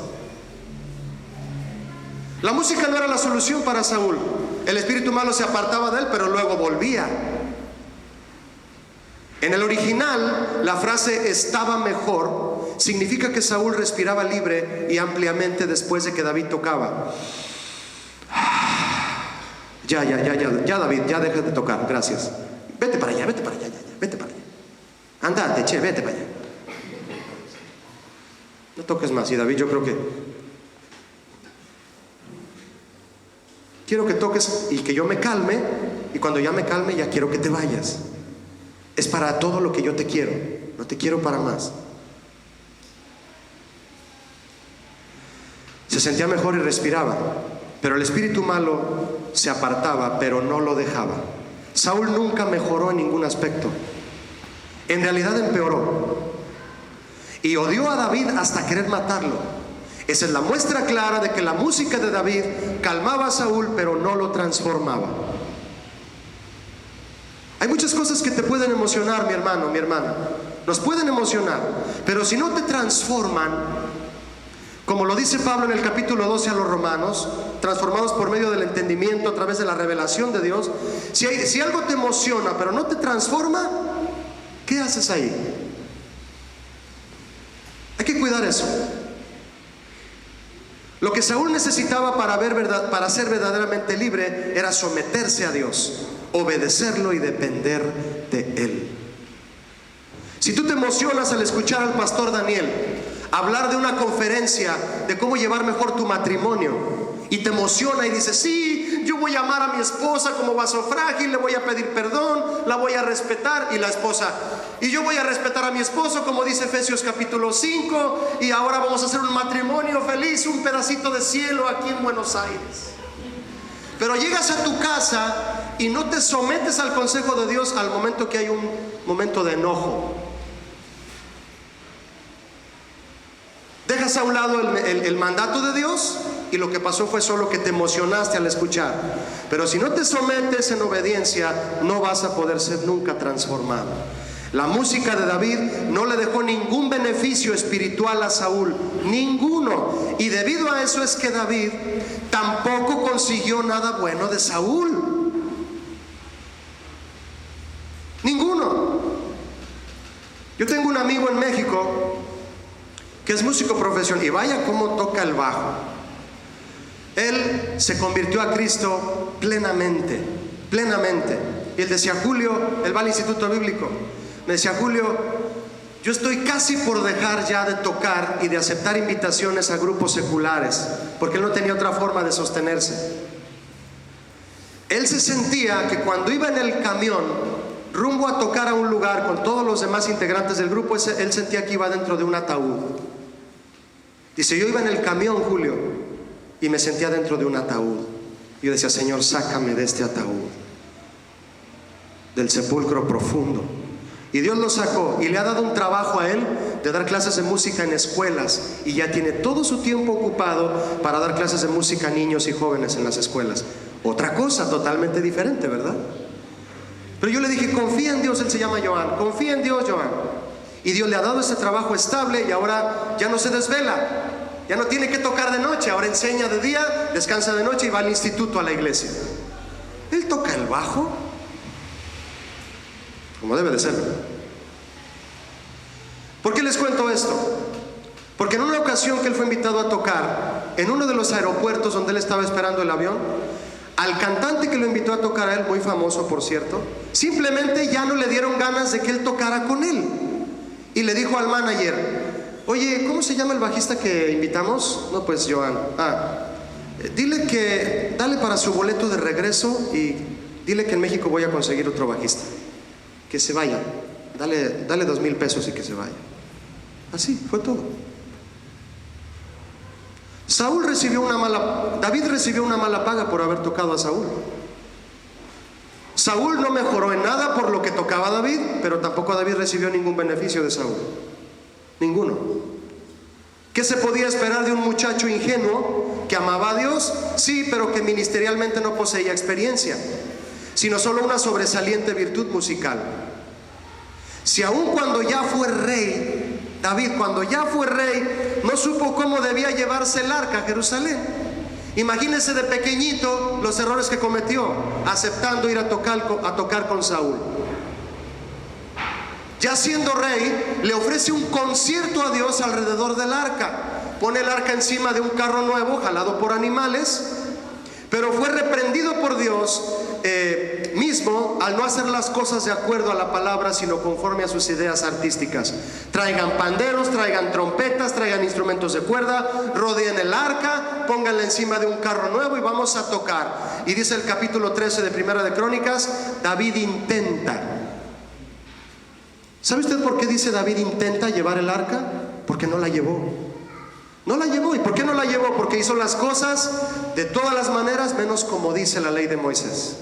La música no era la solución para Saúl. El espíritu malo se apartaba de él, pero luego volvía. En el original, la frase estaba mejor significa que Saúl respiraba libre y ampliamente después de que David tocaba. Ya, David, ya deja de tocar, gracias. Vete para allá, vete para allá, vete para allá. Andate, che, vete para allá. No toques más. Y David, yo creo que quiero que toques y que yo me calme, y cuando ya me calme ya quiero que te vayas. Es para todo lo que yo te quiero, no te quiero para más. Se sentía mejor y respiraba, pero el espíritu malo se apartaba, pero no lo dejaba. Saúl nunca mejoró en ningún aspecto. En realidad empeoró. Y odió a David hasta querer matarlo. Esa es la muestra clara de que la música de David calmaba a Saúl, pero no lo transformaba. Hay muchas cosas que te pueden emocionar, mi hermano, mi hermana. Nos pueden emocionar, pero si no te transforman, como lo dice Pablo en el capítulo 12 a los Romanos, transformados por medio del entendimiento a través de la revelación de Dios. Si algo te emociona pero no te transforma, ¿qué haces ahí? Hay que cuidar eso. Lo que Saúl necesitaba para ser verdaderamente libre era someterse a Dios, obedecerlo y depender de Él. Si tú te emocionas al escuchar al pastor Daniel hablar de una conferencia de cómo llevar mejor tu matrimonio, y te emociona y dices, sí, yo voy a amar a mi esposa como vaso frágil, le voy a pedir perdón, la voy a respetar, y la esposa, y yo voy a respetar a mi esposo como dice Efesios capítulo 5, y ahora vamos a hacer un matrimonio feliz, un pedacito de cielo aquí en Buenos Aires. Pero llegas a tu casa y no te sometes al consejo de Dios al momento que hay un momento de enojo. Dejas a un lado el mandato de Dios y lo que pasó fue solo que te emocionaste al escuchar. Pero si no te sometes en obediencia, no vas a poder ser nunca transformado. La música de David no le dejó ningún beneficio espiritual a Saúl, ninguno. Y debido a eso es que David tampoco consiguió nada bueno de Saúl. Ninguno. Yo tengo un amigo en México que es músico profesional y vaya cómo toca el bajo. Él se convirtió a Cristo plenamente. Y él decía, Julio, él va al Instituto Bíblico, me decía, Julio, yo estoy casi por dejar ya de tocar y de aceptar invitaciones a grupos seculares, porque él no tenía otra forma de sostenerse. Él se sentía que cuando iba en el camión rumbo a tocar a un lugar con todos los demás integrantes del grupo, él sentía que iba dentro de un ataúd. Dice, yo iba en el camión, Julio, y me sentía dentro de un ataúd. Yo decía, Señor, sácame de este ataúd, del sepulcro profundo. Y Dios lo sacó y le ha dado un trabajo a él de dar clases de música en escuelas, y ya tiene todo su tiempo ocupado para dar clases de música a niños y jóvenes en las escuelas. Otra cosa totalmente diferente, ¿verdad? Pero yo le dije, confía en Dios. Él se llama Joan. Confía en Dios, Joan. Y Dios le ha dado ese trabajo estable y ahora ya no se desvela, ya no tiene que tocar de noche, ahora enseña de día, descansa de noche y va al instituto, a la iglesia. Él toca el bajo como debe de ser. ¿Por qué les cuento esto? Porque en una ocasión que él fue invitado a tocar en uno de los aeropuertos donde él estaba esperando el avión, al cantante que lo invitó a tocar a él, muy famoso por cierto, simplemente ya no le dieron ganas de que él tocara con él. Y le dijo al manager, oye, ¿cómo se llama el bajista que invitamos? No, pues Joan. Dale para su boleto de regreso y dile que en México voy a conseguir otro bajista. Que se vaya. Dale 2,000 pesos y que se vaya. Así, fue todo. David recibió una mala paga por haber tocado a Saúl. Saúl no mejoró en nada por lo que tocaba David, pero tampoco David recibió ningún beneficio de Saúl. Ninguno. ¿Qué se podía esperar de un muchacho ingenuo que amaba a Dios? Sí, pero que ministerialmente no poseía experiencia, sino solo una sobresaliente virtud musical. Si aún cuando ya fue rey, David, cuando ya fue rey, no supo cómo debía llevarse el arca a Jerusalén. Imagínense de pequeñito los errores que cometió, aceptando ir a tocar con Saúl. Ya siendo rey, le ofrece un concierto a Dios alrededor del arca. Pone el arca encima de un carro nuevo, jalado por animales, pero fue reprendido por Dios mismo al no hacer las cosas de acuerdo a la palabra, sino conforme a sus ideas artísticas. Traigan panderos, traigan trompetas, traigan instrumentos de cuerda, rodeen el arca, pónganla encima de un carro nuevo y vamos a tocar. Y dice el capítulo 13 de Primera de Crónicas, David intenta. ¿Sabe usted por qué dice David intenta llevar el arca? Porque no la llevó. No la llevó. ¿Y por qué no la llevó? Porque hizo las cosas de todas las maneras menos como dice la ley de Moisés.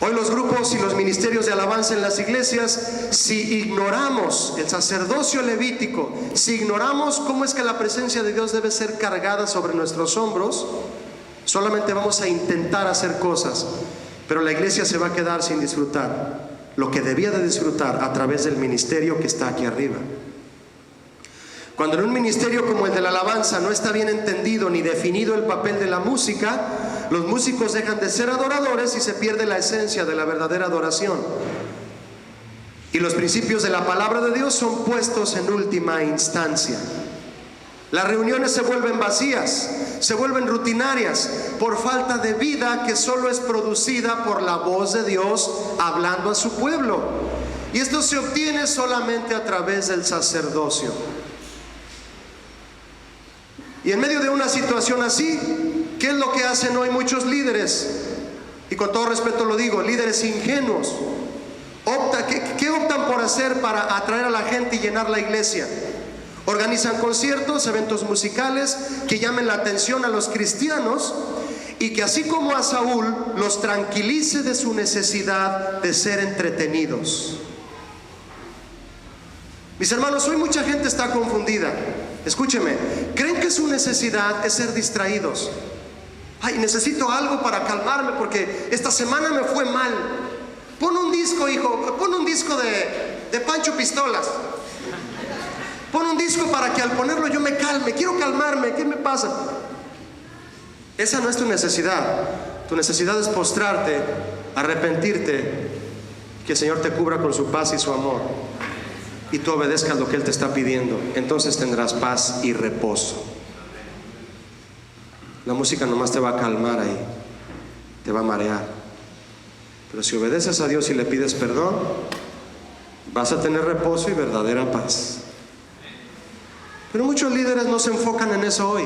Hoy los grupos y los ministerios de alabanza en las iglesias, si ignoramos el sacerdocio levítico, si ignoramos cómo es que la presencia de Dios debe ser cargada sobre nuestros hombros, solamente vamos a intentar hacer cosas, pero la iglesia se va a quedar sin disfrutar lo que debía de disfrutar a través del ministerio que está aquí arriba. Cuando en un ministerio como el de la alabanza no está bien entendido ni definido el papel de la música, los músicos dejan de ser adoradores y se pierde la esencia de la verdadera adoración. Y los principios de la palabra de Dios son puestos en última instancia. Las reuniones se vuelven vacías, se vuelven rutinarias por falta de vida que solo es producida por la voz de Dios hablando a su pueblo. Y esto se obtiene solamente a través del sacerdocio. Y en medio de una situación así, ¿qué es lo que hacen hoy muchos líderes? Y con todo respeto lo digo, líderes ingenuos. ¿Qué optan por hacer para atraer a la gente y llenar la iglesia? Organizan conciertos, eventos musicales que llamen la atención a los cristianos y que así como a Saúl, los tranquilice de su necesidad de ser entretenidos. Mis hermanos, hoy mucha gente está confundida. Escúcheme, creen que su necesidad es ser distraídos. Ay, necesito algo para calmarme porque esta semana me fue mal. Pon un disco, hijo, pon un disco de Pancho Pistolas. Pon un disco para que al ponerlo yo me calme. Quiero calmarme, ¿qué me pasa? Esa no es tu necesidad. Tu necesidad es postrarte, arrepentirte, que el Señor te cubra con su paz y su amor, y tú obedezcas lo que Él te está pidiendo. Entonces tendrás paz y reposo. La música nomás te va a calmar ahí, te va a marear. Pero si obedeces a Dios y le pides perdón, vas a tener reposo y verdadera paz. Pero muchos líderes no se enfocan en eso hoy.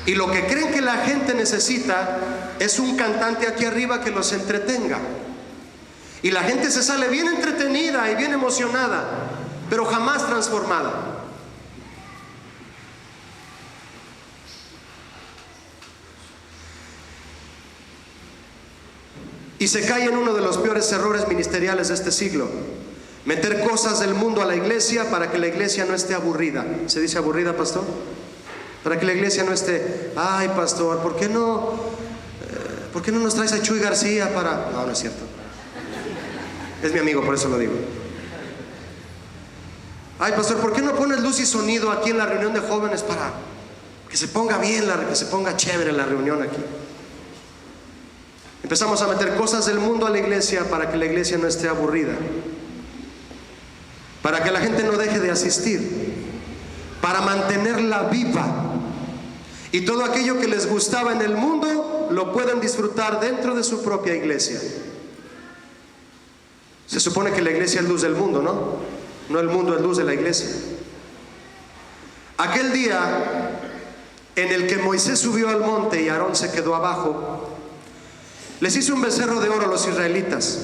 Y lo que creen que la gente necesita es un cantante aquí arriba que los entretenga. Y la gente se sale bien entretenida y bien emocionada, pero jamás transformada. Y se cae en uno de los peores errores ministeriales de este siglo: meter cosas del mundo a la iglesia para que la iglesia no esté aburrida. ¿Se dice aburrida, pastor? Para que la iglesia no esté, ay pastor, ¿por qué no nos traes a Chuy García para...? No, no es cierto. Es mi amigo, por eso lo digo. Ay pastor, ¿por qué no pones luz y sonido aquí en la reunión de jóvenes para que se ponga bien, que se ponga chévere la reunión aquí? Empezamos a meter cosas del mundo a la iglesia para que la iglesia no esté aburrida, para que la gente no deje de asistir, para mantenerla viva. Y todo aquello que les gustaba en el mundo lo pueden disfrutar dentro de su propia iglesia. Se supone que la iglesia es luz del mundo, ¿no? No el mundo es luz de la iglesia. Aquel día en el que Moisés subió al monte y Aarón se quedó abajo, les hizo un becerro de oro a los israelitas.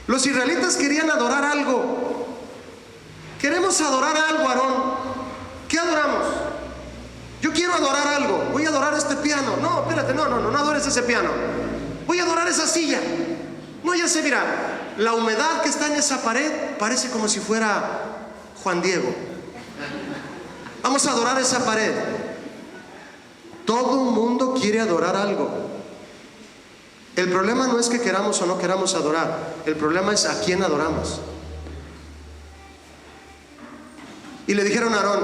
Los israelitas querían adorar algo. Queremos adorar algo, Aarón. ¿Qué adoramos? Yo quiero adorar algo. Voy a adorar este piano. No, espérate, no adores ese piano. Voy a adorar esa silla. No, ya sé, mira, la humedad que está en esa pared parece como si fuera Juan Diego. Vamos a adorar esa pared. Todo el mundo quiere adorar algo. El problema no es que queramos o no queramos adorar. El problema es a quién adoramos. Y le dijeron a Aarón,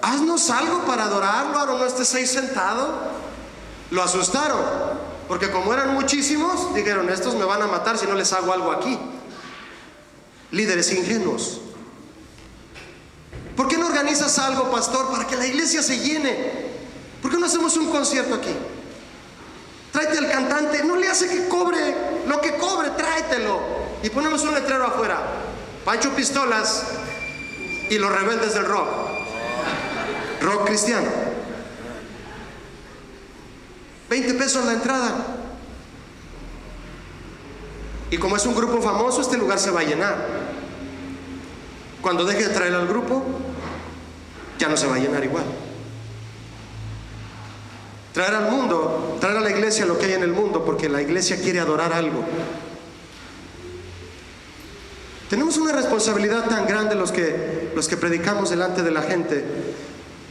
haznos algo para adorarlo, Aarón, no estés ahí sentado. Lo asustaron, porque como eran muchísimos, dijeron, estos me van a matar si no les hago algo aquí. Líderes ingenuos. ¿Por qué no organizas algo, pastor, para que la iglesia se llene? ¿Por qué no hacemos un concierto aquí? Tráete al cantante, no le hace que cobre lo que cobre, tráetelo. Y ponemos un letrero afuera: Pancho Pistolas y los rebeldes del rock. Rock cristiano. 20 pesos la entrada. Y como es un grupo famoso, este lugar se va a llenar. Cuando deje de traer al grupo, ya no se va a llenar igual. Traer al mundo, traer a la iglesia lo que hay en el mundo, porque la iglesia quiere adorar algo. Tenemos una responsabilidad tan grande los que predicamos delante de la gente,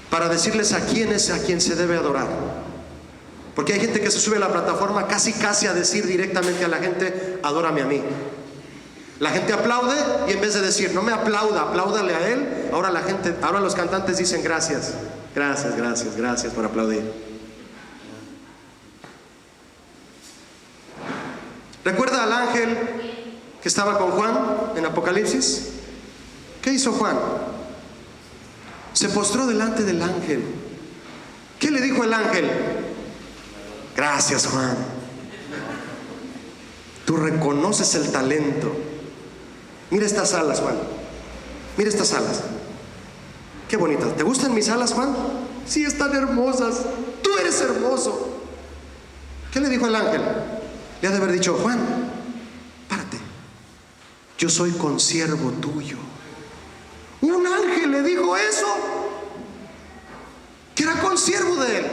para decirles a quién es a quien se debe adorar. Porque hay gente que se sube a la plataforma casi a decir directamente a la gente, adórame a mí. La gente aplaude y en vez de decir, no me aplauda, apláudale a él, ahora los cantantes dicen gracias por aplaudir. ¿Recuerda al ángel que estaba con Juan en Apocalipsis? ¿Qué hizo Juan? Se postró delante del ángel. ¿Qué le dijo el ángel? Gracias, Juan. Tú reconoces el talento. Mira estas alas, Juan. Mira estas alas. Qué bonitas. ¿Te gustan mis alas, Juan? Sí, están hermosas. Tú eres hermoso. ¿Qué le dijo el ángel? Le ha de haber dicho, Juan, párate. Yo soy consiervo tuyo. Un ángel le dijo eso, que era consiervo de él.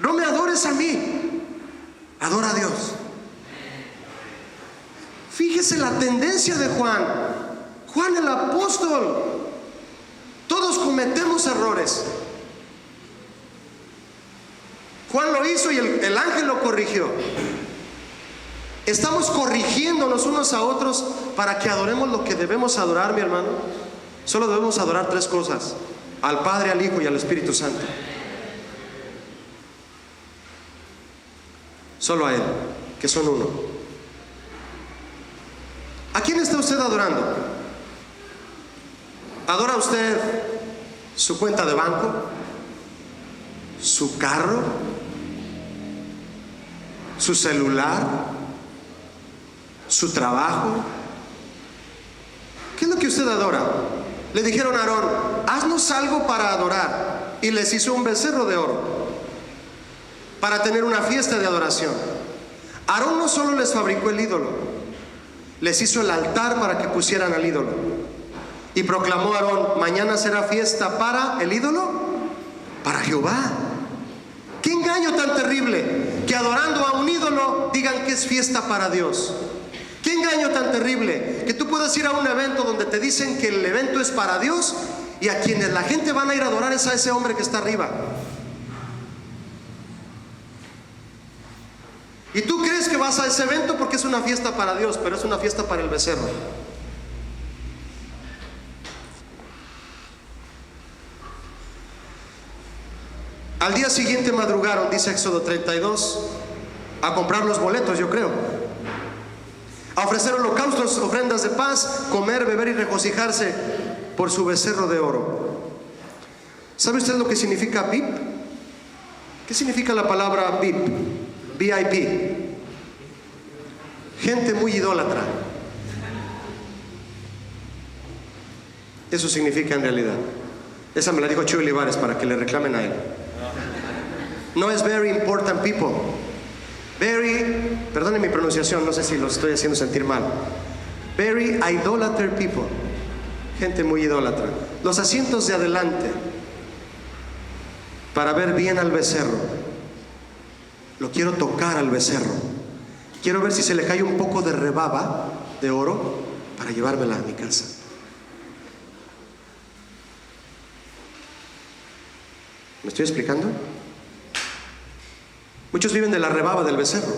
No me adores a mí, adora a Dios. Fíjese la tendencia de Juan. Juan el apóstol. Todos cometemos errores. Juan lo hizo y el ángel lo corrigió. Estamos corrigiéndonos unos a otros para que adoremos lo que debemos adorar, mi hermano. Solo debemos adorar 3 cosas: al Padre, al Hijo y al Espíritu Santo. Solo a Él, que son uno. ¿A quién está usted adorando? ¿Adora usted su cuenta de banco? ¿Su carro? ¿Su celular? ¿Su trabajo? ¿Qué es lo que usted adora? Le dijeron a Aarón: haznos algo para adorar, y les hizo un becerro de oro para tener una fiesta de adoración. Aarón no solo les fabricó el ídolo, les hizo el altar para que pusieran al ídolo. Y proclamó Aarón: mañana será fiesta para el ídolo, para Jehová. ¡Qué engaño tan terrible! Que adorando a un ídolo digan que es fiesta para Dios. ¡Qué engaño tan terrible! Que tú puedas ir a un evento donde te dicen que el evento es para Dios, y a quienes la gente van a ir a adorar es a ese hombre que está arriba. Y tú crees que vas a ese evento porque es una fiesta para Dios, pero es una fiesta para el becerro. Al día siguiente madrugaron, dice Éxodo 32, a comprar los boletos, yo creo, a ofrecer holocaustos, ofrendas de paz, comer, beber y regocijarse por su becerro de oro. ¿Sabe usted lo que significa VIP? ¿Qué significa la palabra VIP? VIP. Gente muy idólatra. Eso significa en realidad. Esa me la dijo Chuy Olivares para que le reclamen a él. No es very important people. Very, perdone mi pronunciación, no sé si los estoy haciendo sentir mal. Very idolater people. Gente muy idólatra. Los asientos de adelante para ver bien al becerro. Lo quiero tocar al becerro. Quiero ver si se le cae un poco de rebaba de oro para llevármela a mi casa. ¿Me estoy explicando? Muchos viven de la rebaba del becerro.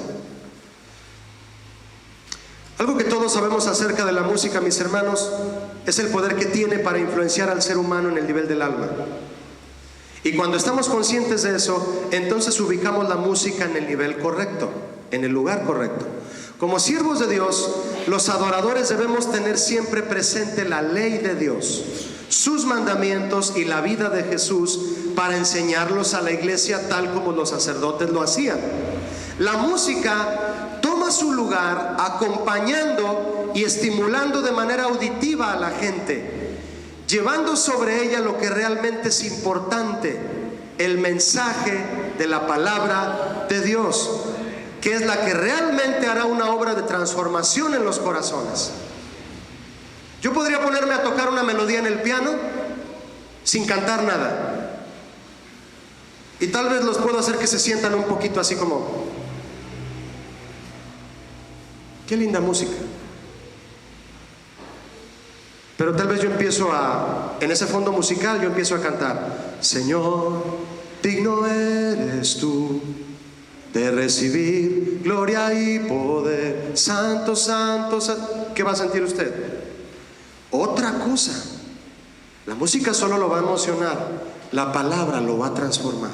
Algo que todos sabemos acerca de la música, mis hermanos, es el poder que tiene para influenciar al ser humano en el nivel del alma. Y cuando estamos conscientes de eso, entonces ubicamos la música en el nivel correcto, en el lugar correcto. Como siervos de Dios, los adoradores debemos tener siempre presente la ley de Dios, sus mandamientos y la vida de Jesús para enseñarlos a la iglesia tal como los sacerdotes lo hacían. La música toma su lugar acompañando y estimulando de manera auditiva a la gente, llevando sobre ella lo que realmente es importante, el mensaje de la palabra de Dios, que es la que realmente hará una obra de transformación en los corazones. Yo podría ponerme a tocar una melodía en el piano sin cantar nada, y tal vez los puedo hacer que se sientan un poquito así como: qué linda música. Pero tal vez yo empiezo en ese fondo musical yo empiezo a cantar: Señor, digno eres tú de recibir gloria y poder, santo, santo, santo. ¿Qué va a sentir usted? Otra cosa. La música solo lo va a emocionar, la palabra lo va a transformar.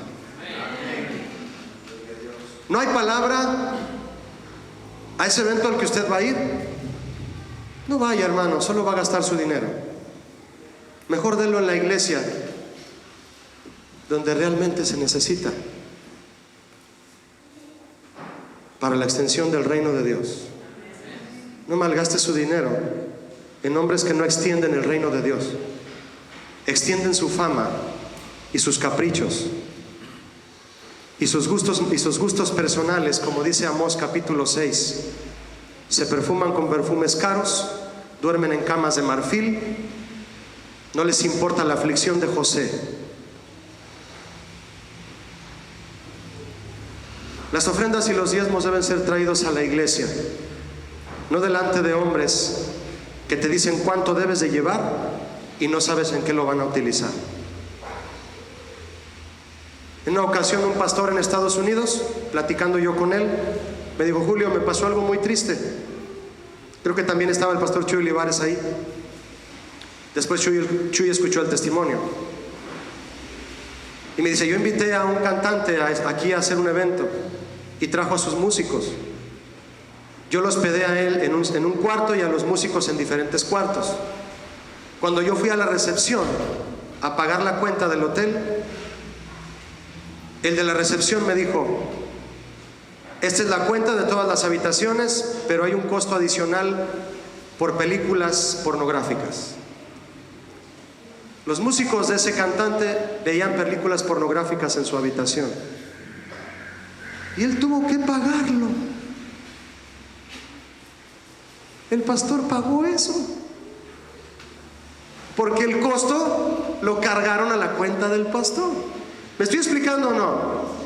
No hay palabra a ese evento al que usted va a ir. No vaya, hermano, solo va a gastar su dinero. Mejor délo en la iglesia, donde realmente se necesita para la extensión del reino de Dios. No malgaste su dinero en hombres que no extienden el reino de Dios, extienden su fama y sus caprichos y sus gustos personales, como dice Amós capítulo 6. Se perfuman con perfumes caros, duermen en camas de marfil, no les importa la aflicción de José. Las ofrendas y los diezmos deben ser traídos a la iglesia, no delante de hombres que te dicen cuánto debes de llevar y no sabes en qué lo van a utilizar. En una ocasión un pastor en Estados Unidos, platicando yo con él, me dijo: Julio, me pasó algo muy triste. Creo que también estaba el pastor Chuy Olivares ahí. Después Chuy escuchó el testimonio y me dice: yo invité a un cantante aquí a hacer un evento y trajo a sus músicos. Yo lo hospedé a él en un cuarto y a los músicos en diferentes cuartos. Cuando yo fui a la recepción a pagar la cuenta del hotel, el de la recepción me dijo: esta es la cuenta de todas las habitaciones, pero hay un costo adicional por películas pornográficas. Los músicos de ese cantante veían películas pornográficas en su habitación y él tuvo que pagarlo. El pastor pagó eso porque el costo lo cargaron a la cuenta del pastor. ¿Me estoy explicando o no?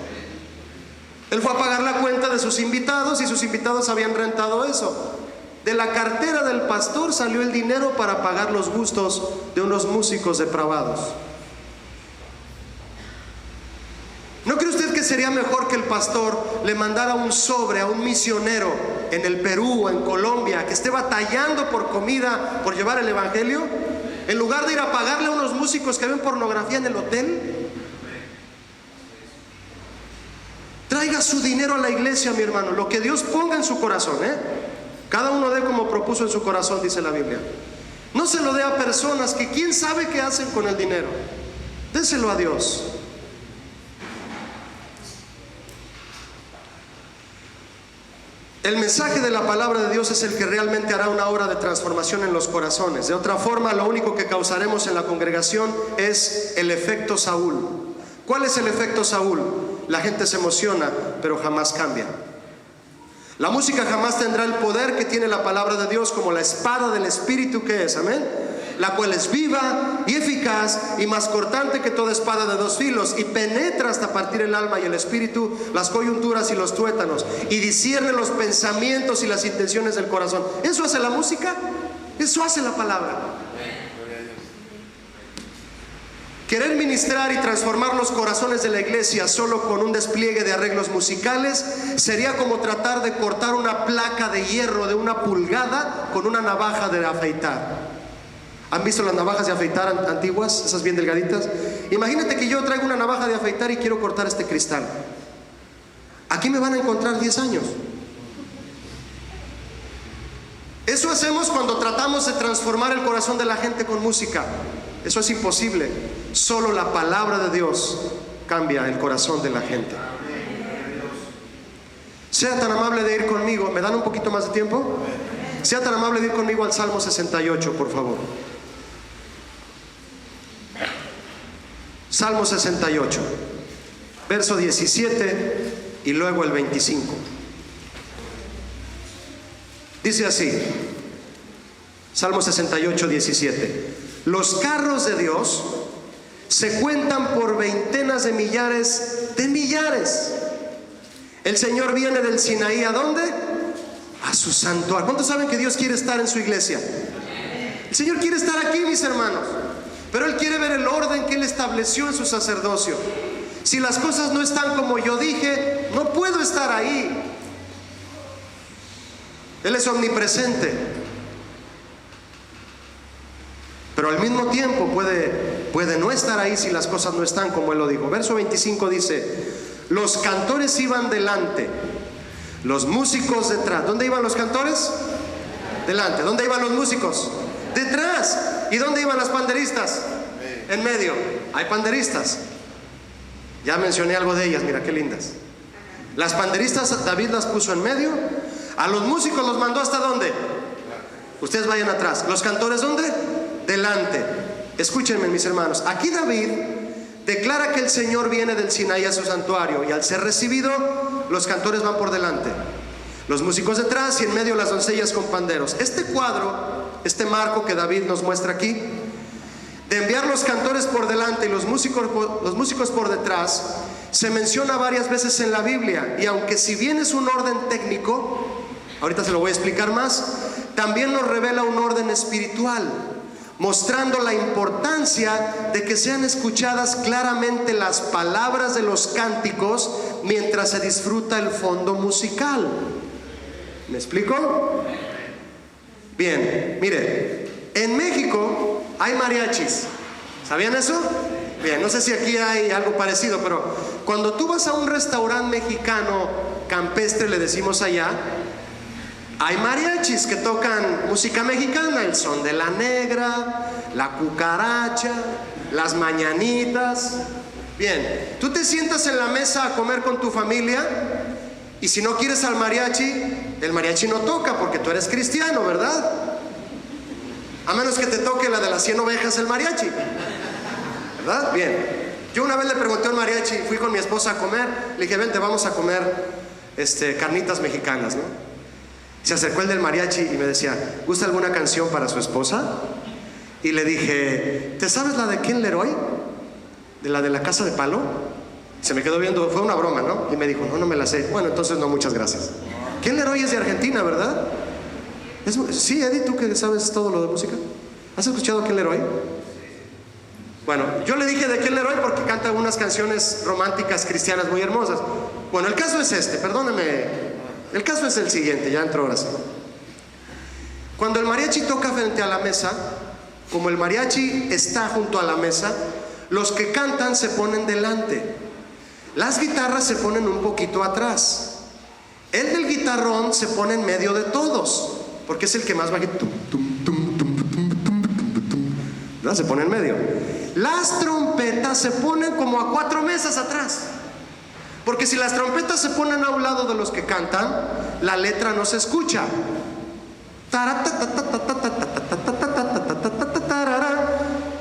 Él fue a pagar la cuenta de sus invitados y sus invitados habían rentado eso. De la cartera del pastor salió el dinero para pagar los gustos de unos músicos depravados. ¿No cree usted que sería mejor que el pastor le mandara un sobre a un misionero en el Perú o en Colombia que esté batallando por comida, por llevar el evangelio, en lugar de ir a pagarle a unos músicos que ven pornografía en el hotel? Traiga su dinero a la iglesia, mi hermano, lo que Dios ponga en su corazón, Cada uno dé como propuso en su corazón, dice la Biblia. No se lo dé a personas que quién sabe qué hacen con el dinero. Déselo a Dios. El mensaje de la palabra de Dios es el que realmente hará una obra de transformación en los corazones. De otra forma, lo único que causaremos en la congregación es el efecto Saúl. ¿Cuál es el efecto Saúl? La gente se emociona, pero jamás cambia. La música jamás tendrá el poder que tiene la palabra de Dios, como la espada del Espíritu que es, amén, la cual es viva y eficaz y más cortante que toda espada de dos filos, y penetra hasta partir el alma y el espíritu, las coyunturas y los tuétanos, y discierne los pensamientos y las intenciones del corazón. ¿Eso hace la música? Eso hace la palabra. Querer ministrar y transformar los corazones de la iglesia solo con un despliegue de arreglos musicales sería como tratar de cortar una placa de hierro de 1 pulgada con una navaja de afeitar. ¿Han visto las navajas de afeitar antiguas? Esas bien delgaditas. Imagínate que yo traigo una navaja de afeitar y quiero cortar este cristal. Aquí me van a encontrar 10 años. Eso hacemos cuando tratamos de transformar el corazón de la gente con música. Eso es imposible. Solo la palabra de Dios cambia el corazón de la gente. Sea tan amable de ir conmigo. ¿Me dan un poquito más de tiempo? Sea tan amable de ir conmigo al Salmo 68, por favor. Salmo 68, verso 17 y luego el 25. Dice así, Salmo 68, 17: los carros de Dios se cuentan por veintenas de millares de millares. El Señor viene del Sinaí, ¿a dónde? A su santuario. ¿Cuántos saben que Dios quiere estar en su iglesia? El Señor quiere estar aquí, mis hermanos, pero Él quiere ver el orden que Él estableció en su sacerdocio. Si las cosas no están como yo dije, no puedo estar ahí. Él es omnipresente, pero al mismo tiempo puede no estar ahí si las cosas no están como Él lo dijo. Verso 25 dice: los cantores iban delante, los músicos detrás. ¿Dónde iban los cantores? Delante. ¿Dónde iban los músicos? Detrás. ¿Y dónde iban las panderistas? En medio. Hay panderistas. Ya mencioné algo de ellas, mira qué lindas. Las panderistas David las puso en medio. A los músicos los mandó ¿hasta dónde? Ustedes vayan atrás. ¿Los cantores dónde? Delante. Escúchenme, mis hermanos. Aquí David declara que el Señor viene del Sinaí a su santuario, y al ser recibido, los cantores van por delante, los músicos detrás, y en medio las doncellas con panderos. Este cuadro, este marco que David nos muestra aquí, de enviar los cantores por delante y los músicos por detrás, se menciona varias veces en la Biblia, y aunque si bien es un orden técnico, ahorita se lo voy a explicar más, también nos revela un orden espiritual, mostrando la importancia de que sean escuchadas claramente las palabras de los cánticos mientras se disfruta el fondo musical. ¿Me explico? Bien, mire, en México hay mariachis. ¿Sabían eso? Bien, no sé si aquí hay algo parecido, pero cuando tú vas a un restaurante mexicano campestre, le decimos allá, hay mariachis que tocan música mexicana, el son de la negra, la cucaracha, las mañanitas. Bien, tú te sientas en la mesa a comer con tu familia, y si no quieres al mariachi, el mariachi no toca porque tú eres cristiano, ¿verdad? A menos que te toque la de las 100 ovejas el mariachi, ¿verdad? Bien, yo una vez le pregunté a un mariachi, fui con mi esposa a comer, le dije, vente, vamos a comer carnitas mexicanas, ¿no? Se acercó el del mariachi y me decía, ¿gusta alguna canción para su esposa? Y le dije, ¿te sabes la de Ken Leroy? ¿De la casa de palo? Se me quedó viendo, fue una broma, ¿no? Y me dijo, no me la sé. Bueno, entonces no, muchas gracias. Ken Leroy es de Argentina, ¿verdad? Sí, Eddie, tú que sabes todo lo de música, ¿has escuchado a Ken Leroy? Bueno, yo le dije de Ken Leroy porque canta unas canciones románticas cristianas muy hermosas. Bueno, el caso es perdóname. El caso es el siguiente, ya entro ahora sí. Cuando el mariachi toca frente a la mesa, como el mariachi está junto a la mesa, los que cantan se ponen delante, las guitarras se ponen un poquito atrás, el del guitarrón se pone en medio de todos, porque es el que más bajito, ¿verdad? Se pone en medio. Las trompetas se ponen como a 4 mesas atrás, porque si las trompetas se ponen a un lado de los que cantan, la letra no se escucha.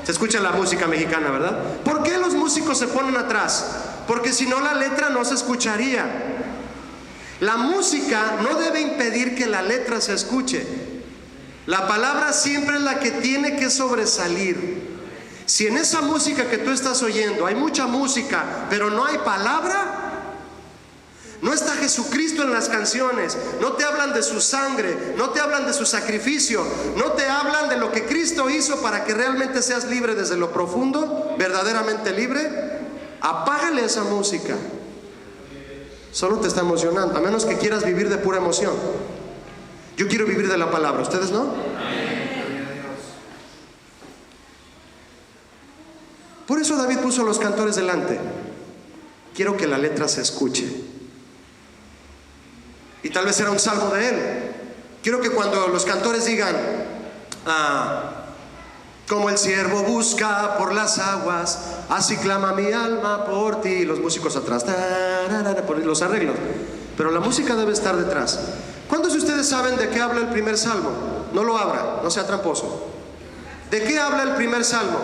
Se escucha la música mexicana, ¿verdad? ¿Por qué los músicos se ponen atrás? Porque si no, la letra no se escucharía. La música no debe impedir que la letra se escuche. La palabra siempre es la que tiene que sobresalir. Si en esa música que tú estás oyendo hay mucha música, pero no hay palabra, no está Jesucristo en las canciones, no te hablan de su sangre, no te hablan de su sacrificio, no te hablan de lo que Cristo hizo para que realmente seas libre desde lo profundo, verdaderamente libre, apágale esa música. Solo te está emocionando, a menos que quieras vivir de pura emoción. Yo quiero vivir de la palabra, ¿ustedes no? Por eso David puso a los cantores delante. Quiero que la letra se escuche. Y tal vez era un salmo de él. Quiero que cuando los cantores digan, como el siervo busca por las aguas, así clama mi alma por ti. Los músicos atrás, por los arreglos. Pero la música debe estar detrás. ¿Cuántos de ustedes saben de qué habla el primer salmo? No lo abra, no sea tramposo. ¿De qué habla el primer salmo?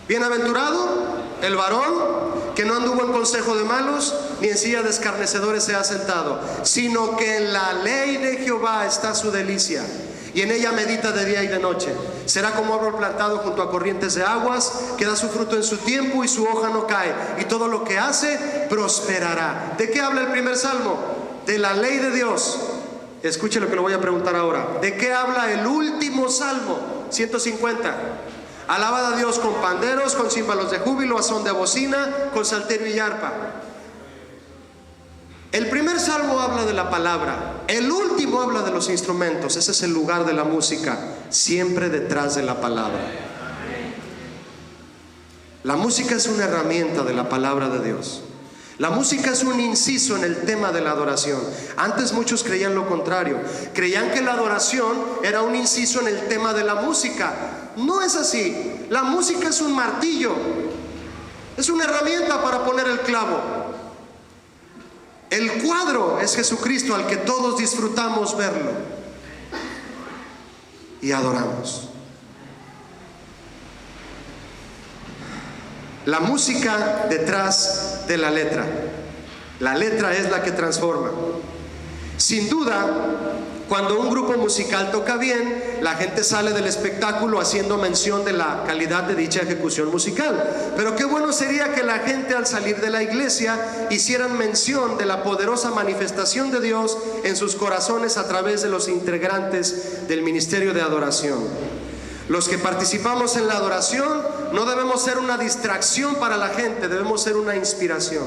Bienaventurado el varón que no anduvo en consejo de malos, ni en silla de escarnecedores se ha sentado, sino que en la ley de Jehová está su delicia, y en ella medita de día y de noche. Será como árbol plantado junto a corrientes de aguas, que da su fruto en su tiempo y su hoja no cae, y todo lo que hace prosperará. ¿De qué habla el primer salmo? De la ley de Dios. Escuche lo que le voy a preguntar ahora. ¿De qué habla el último salmo? 150. Alabad a Dios con panderos, con címbalos de júbilo, a son de bocina, con salterio y arpa. El primer salmo habla de la palabra, el último habla de los instrumentos. Ese es el lugar de la música, siempre detrás de la palabra. La música es una herramienta de la palabra de Dios. La música es un inciso en el tema de la adoración. Antes muchos creían lo contrario. Creían que la adoración era un inciso en el tema de la música. No es así. La música es un martillo. Es una herramienta para poner el clavo. El cuadro es Jesucristo, al que todos disfrutamos verlo y adoramos. La música detrás de la letra. La letra es la que transforma. Sin duda, cuando un grupo musical toca bien, la gente sale del espectáculo haciendo mención de la calidad de dicha ejecución musical. Pero qué bueno sería que la gente al salir de la iglesia hicieran mención de la poderosa manifestación de Dios en sus corazones a través de los integrantes del ministerio de adoración. Los que participamos en la adoración no debemos ser una distracción para la gente, debemos ser una inspiración.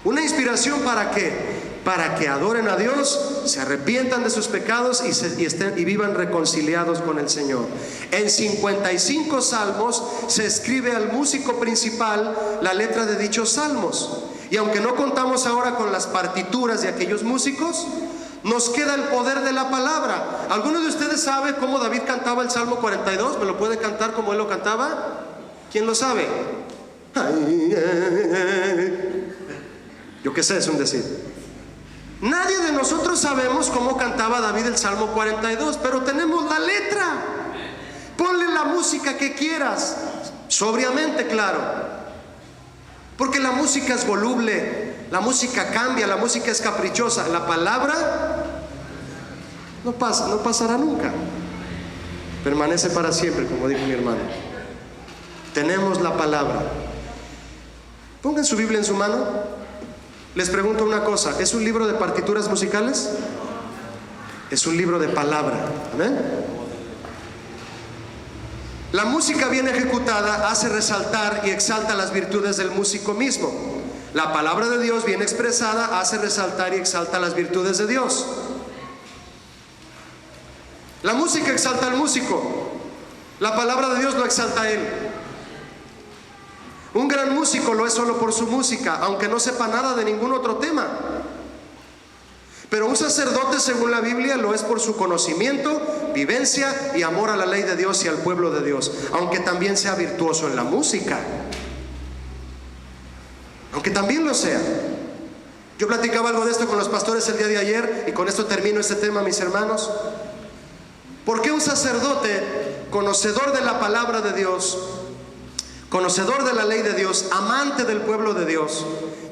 ¿Una inspiración para qué? Para que adoren a Dios, se arrepientan de sus pecados y vivan reconciliados con el Señor. En 55 salmos se escribe al músico principal la letra de dichos salmos. Y aunque no contamos ahora con las partituras de aquellos músicos, nos queda el poder de la palabra. ¿Alguno de ustedes sabe cómo David cantaba el Salmo 42? ¿Me lo puede cantar como él lo cantaba? ¿Quién lo sabe? Yo qué sé, es un decir. Nadie de nosotros sabemos cómo cantaba David el Salmo 42, pero tenemos la letra. Ponle la música que quieras, sobriamente, claro, porque la música es voluble, la música cambia, la música es caprichosa. La palabra no pasará nunca, permanece para siempre, como dijo mi hermano. Tenemos la palabra. Pongan su Biblia en su mano. Les pregunto una cosa, ¿es un libro de partituras musicales? Es un libro de palabra. ¿Amén? La música bien ejecutada hace resaltar y exalta las virtudes del músico mismo. La palabra de Dios bien expresada hace resaltar y exalta las virtudes de Dios. La música exalta al músico, la palabra de Dios lo exalta a él. Un gran músico lo es solo por su música, aunque no sepa nada de ningún otro tema. Pero un sacerdote, según la Biblia, lo es por su conocimiento, vivencia y amor a la ley de Dios y al pueblo de Dios, aunque también sea virtuoso en la música. Aunque también lo sea. Yo platicaba algo de esto con los pastores el día de ayer, y con esto termino este tema, mis hermanos. ¿Por qué un sacerdote, conocedor de la palabra de Dios, conocedor de la ley de Dios, amante del pueblo de Dios,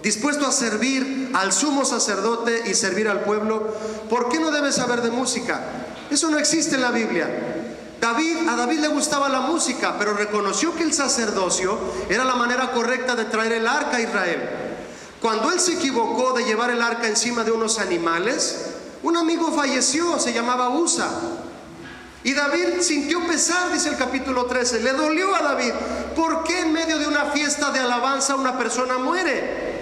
dispuesto a servir al sumo sacerdote y servir al pueblo, por qué no debe saber de música? Eso no existe en la Biblia. A David le gustaba la música, pero reconoció que el sacerdocio era la manera correcta de traer el arca a Israel. Cuando él se equivocó de llevar el arca encima de unos animales, un amigo falleció, se llamaba Usa. Y David sintió pesar, dice el capítulo 13, le dolió a David. ¿Por qué en medio de una fiesta de alabanza una persona muere?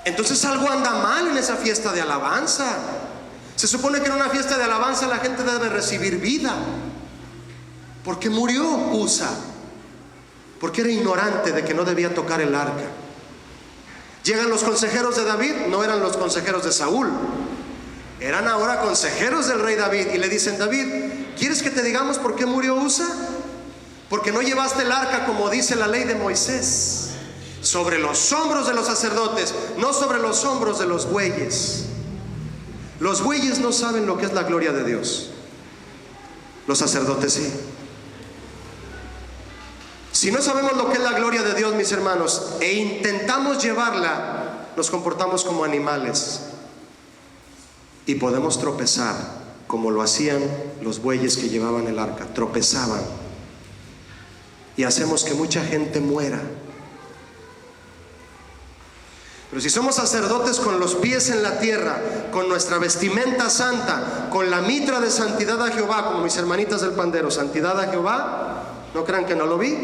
Entonces algo anda mal en esa fiesta de alabanza. Se supone que en una fiesta de alabanza la gente debe recibir vida. ¿Por qué murió Usa? Porque era ignorante de que no debía tocar el arca. Llegan los consejeros de David, no eran los consejeros de Saúl. Eran ahora consejeros del rey David y le dicen: David, ¿quieres que te digamos por qué murió Usa? Porque no llevaste el arca como dice la ley de Moisés, sobre los hombros de los sacerdotes, no sobre los hombros de los bueyes. Los bueyes no saben lo que es la gloria de Dios, los sacerdotes sí. Si no sabemos lo que es la gloria de Dios, mis hermanos, e intentamos llevarla, nos comportamos como animales. Y podemos tropezar, como lo hacían los bueyes que llevaban el arca, tropezaban. Y hacemos que mucha gente muera. Pero si somos sacerdotes con los pies en la tierra, con nuestra vestimenta santa, con la mitra de santidad a Jehová, como mis hermanitas del pandero, santidad a Jehová, no crean que no lo vi,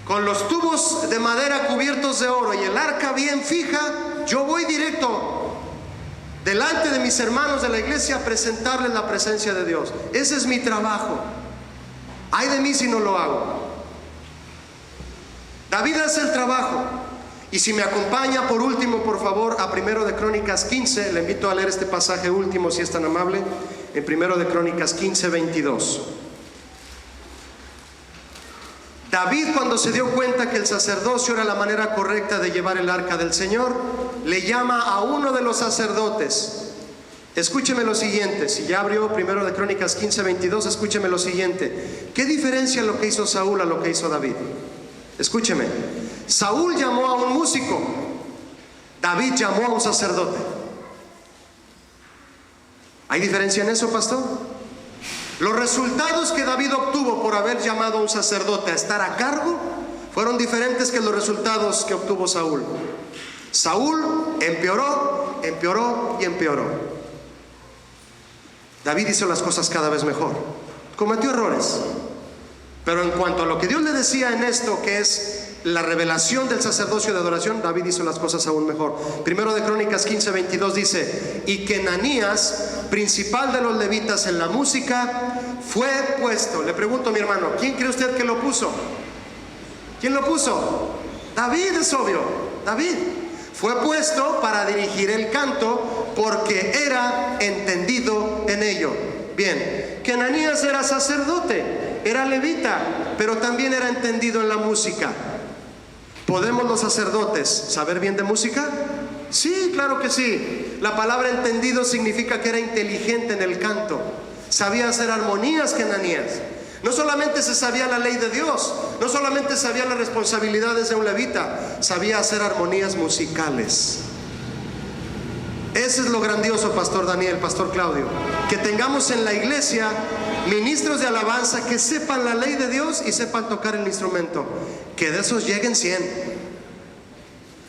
con los tubos de madera cubiertos de oro y el arca bien fija, yo voy directo delante de mis hermanos de la iglesia a presentarles la presencia de Dios. Ese es mi trabajo. Ay de mí si no lo hago. David hace el trabajo. Y si me acompaña por último, por favor, a 1 de Crónicas 15, le invito a leer este pasaje último, si es tan amable, en 1 de Crónicas 15, 22. David, cuando se dio cuenta que el sacerdocio era la manera correcta de llevar el arca del Señor, le llama a uno de los sacerdotes. Escúcheme lo siguiente, si ya abrió 1 de Crónicas 15, 22, escúcheme lo siguiente. ¿Qué diferencia lo que hizo Saúl a lo que hizo David? Escúcheme. Saúl llamó a un músico, David llamó a un sacerdote. ¿Hay diferencia en eso, pastor? Los resultados que David obtuvo por haber llamado a un sacerdote a estar a cargo fueron diferentes que los resultados que obtuvo Saúl. Saúl empeoró, empeoró y empeoró. David hizo las cosas cada vez mejor. Cometió errores, pero en cuanto a lo que Dios le decía en esto, que es la revelación del sacerdocio de adoración, David hizo las cosas aún mejor. Primero de Crónicas 15:22 dice: y que Ananías, principal de los levitas en la música, fue puesto. Le pregunto, mi hermano, ¿quién cree usted que lo puso? ¿Quién lo puso? David, es obvio. David fue puesto para dirigir el canto porque era entendido en ello. Bien, que Ananías era sacerdote, era levita, pero también era entendido en la música. ¿Podemos los sacerdotes saber bien de música? Sí, claro que sí. La palabra entendido significa que era inteligente en el canto. Sabía hacer armonías que Ananías. No solamente se sabía la ley de Dios, no solamente sabía las responsabilidades de un levita, sabía hacer armonías musicales. Ese es lo grandioso, Pastor Daniel, Pastor Claudio, que tengamos en la iglesia ministros de alabanza que sepan la ley de Dios y sepan tocar el instrumento. Que de esos lleguen 100.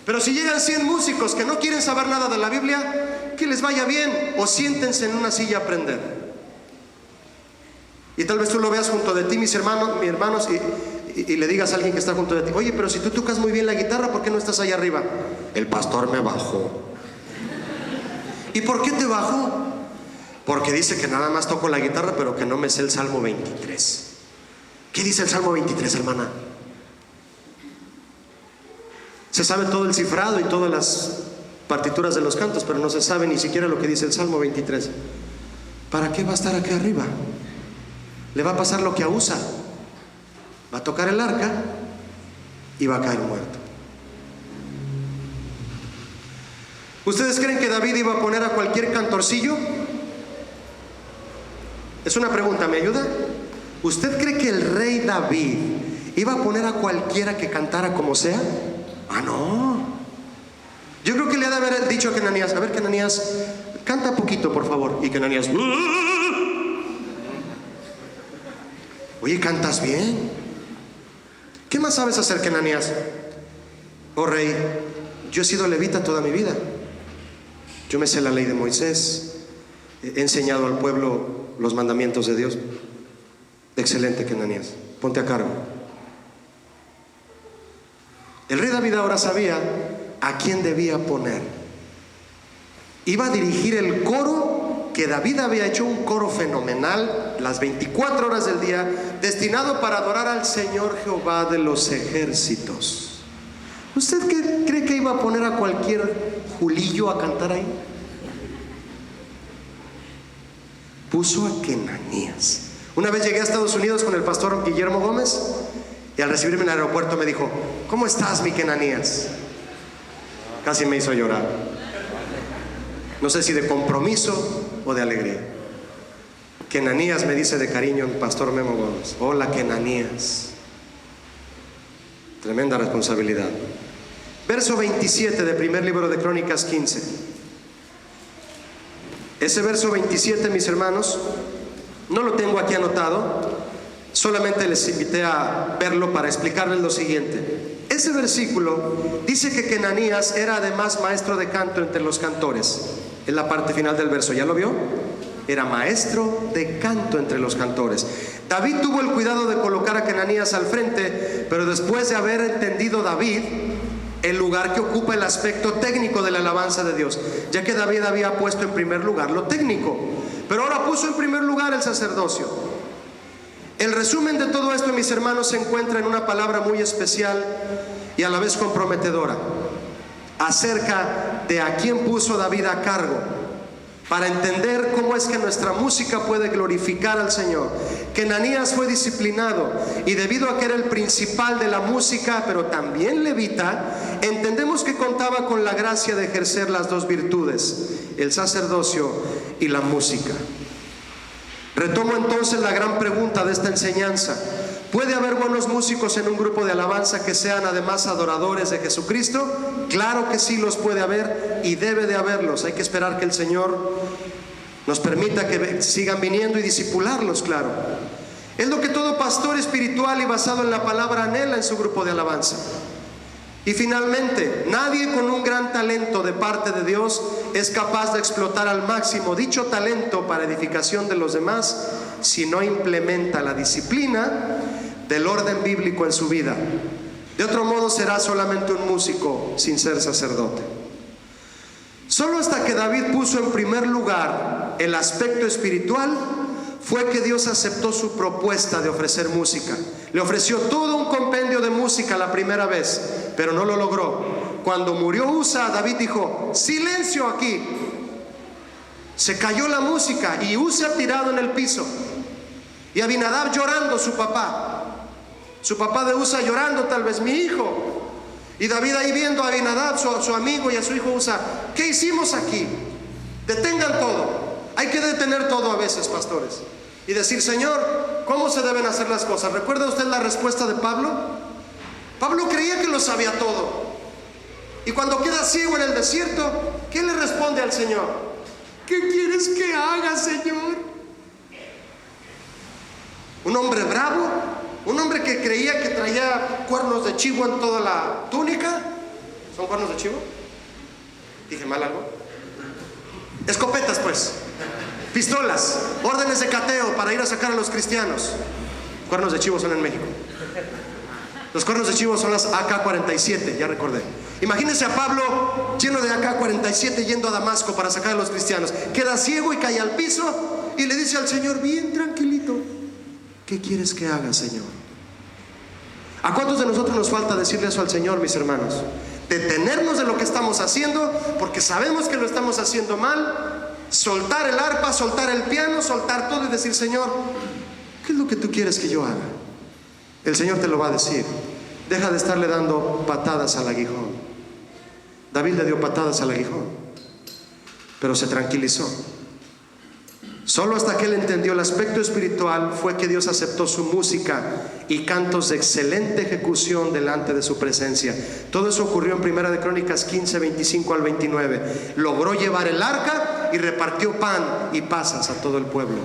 Pero si llegan 100 músicos que no quieren saber nada de la Biblia, que les vaya bien, o siéntense en una silla a aprender. Y tal vez tú lo veas junto de ti, mis hermanos, y le digas a alguien que está junto de ti: oye, pero si tú tocas muy bien la guitarra, ¿por qué no estás allá arriba? El pastor me bajó. ¿Y por qué te bajó? Porque dice que nada más toco la guitarra, pero que no me sé el Salmo 23. ¿Qué dice el Salmo 23, hermana? Se sabe todo el cifrado y todas las partituras de los cantos, pero no se sabe ni siquiera lo que dice el Salmo 23. ¿Para qué va a estar aquí arriba? Le va a pasar lo que a Usa. Va a tocar el arca y va a caer muerto. ¿Ustedes creen que David iba a poner a cualquier cantorcillo? Es una pregunta, ¿me ayuda? ¿Usted cree que el rey David iba a poner a cualquiera que cantara como sea? Ah, no. Yo creo que le ha de haber dicho a Ananías: a ver, Ananías, canta poquito, por favor. Y Ananías: oye, cantas bien. ¿Qué más sabes hacer, Ananías? Oh rey, yo he sido levita toda mi vida. Yo me sé la ley de Moisés, he enseñado al pueblo los mandamientos de Dios. Excelente, Ananías, ponte a cargo. El rey David ahora sabía a quién debía poner. Iba a dirigir el coro que David había hecho, un coro fenomenal, las 24 horas del día, destinado para adorar al Señor Jehová de los ejércitos. ¿Usted qué cree que iba a poner a cualquier Julillo a cantar ahí? Puso a Ananías. Una vez llegué a Estados Unidos con el pastor Guillermo Gómez, y al recibirme en el aeropuerto me dijo: ¿cómo estás, mi Ananías? Casi me hizo llorar. No sé si de compromiso o de alegría. Ananías, me dice de cariño el pastor Memo Gómez. Hola, Ananías. Tremenda responsabilidad. Verso 27 del primer libro de Crónicas 15. Ese verso 27, mis hermanos, no lo tengo aquí anotado, solamente les invité a verlo para explicarles lo siguiente. Ese versículo dice que Ananías era además maestro de canto entre los cantores. En la parte final del verso, ¿ya lo vio? Era maestro de canto entre los cantores. David tuvo el cuidado de colocar a Ananías al frente, pero después de haber entendido David el lugar que ocupa el aspecto técnico de la alabanza de Dios, ya que David había puesto en primer lugar lo técnico, pero ahora puso en primer lugar el sacerdocio. El resumen de todo esto, mis hermanos, se encuentra en una palabra muy especial y a la vez comprometedora, acerca de a quién puso David a cargo, para entender cómo es que nuestra música puede glorificar al Señor. Que Ananías fue disciplinado, y debido a que era el principal de la música, pero también levita, entendemos que contaba con la gracia de ejercer las dos virtudes, el sacerdocio y la música. Retomo entonces la gran pregunta de esta enseñanza: ¿puede haber buenos músicos en un grupo de alabanza que sean además adoradores de Jesucristo? Claro que sí los puede haber, y debe de haberlos. Hay que esperar que el Señor nos permita que sigan viniendo y discipularlos, claro. Es lo que todo pastor espiritual y basado en la palabra anhela en su grupo de alabanza. Y finalmente, nadie con un gran talento de parte de Dios es capaz de explotar al máximo dicho talento para edificación de los demás si no implementa la disciplina del orden bíblico en su vida. De otro modo será solamente un músico sin ser sacerdote. Solo hasta que David puso en primer lugar el aspecto espiritual fue que Dios aceptó su propuesta de ofrecer música. Le ofreció todo un compendio de música la primera vez, pero no lo logró. Cuando murió Usa, David dijo: silencio aquí. Se cayó la música y Usa tirado en el piso, y Abinadab llorando, su papá de Usa llorando, tal vez mi hijo. Y David ahí viendo a Abinadab, su amigo, y a su hijo Usa. ¿Qué hicimos aquí? Detengan todo. Hay que detener todo a veces, pastores, y decir: Señor, ¿cómo se deben hacer las cosas? ¿Recuerda usted la respuesta de Pablo? Pablo creía que lo sabía todo, y cuando queda ciego en el desierto, ¿qué le responde al Señor? ¿Qué quieres que haga, Señor? Un hombre bravo, un hombre que creía que traía cuernos de chivo en toda la túnica. ¿Son cuernos de chivo? ¿Dije mal algo? Escopetas, pues, pistolas, órdenes de cateo para ir a sacar a los cristianos. Cuernos de chivo son en México. Los cuernos de chivo son las AK-47, ya recordé. Imagínense a Pablo lleno de AK-47 yendo a Damasco para sacar a los cristianos. Queda ciego y cae al piso y le dice al Señor bien tranquilito: ¿qué quieres que haga, Señor? ¿A cuántos de nosotros nos falta decirle eso al Señor, mis hermanos? Detenernos de lo que estamos haciendo porque sabemos que lo estamos haciendo mal, soltar el arpa, soltar el piano, soltar todo y decir: Señor, ¿qué es lo que tú quieres que yo haga? El Señor te lo va a decir. Deja de estarle dando patadas al aguijón. David le dio patadas al aguijón, pero se tranquilizó. Solo hasta que él entendió el aspecto espiritual fue que Dios aceptó su música y cantos de excelente ejecución delante de su presencia. Todo eso ocurrió en Primera de Crónicas 15, 25 al 29. Logró llevar el arca y repartió pan y pasas a todo el pueblo.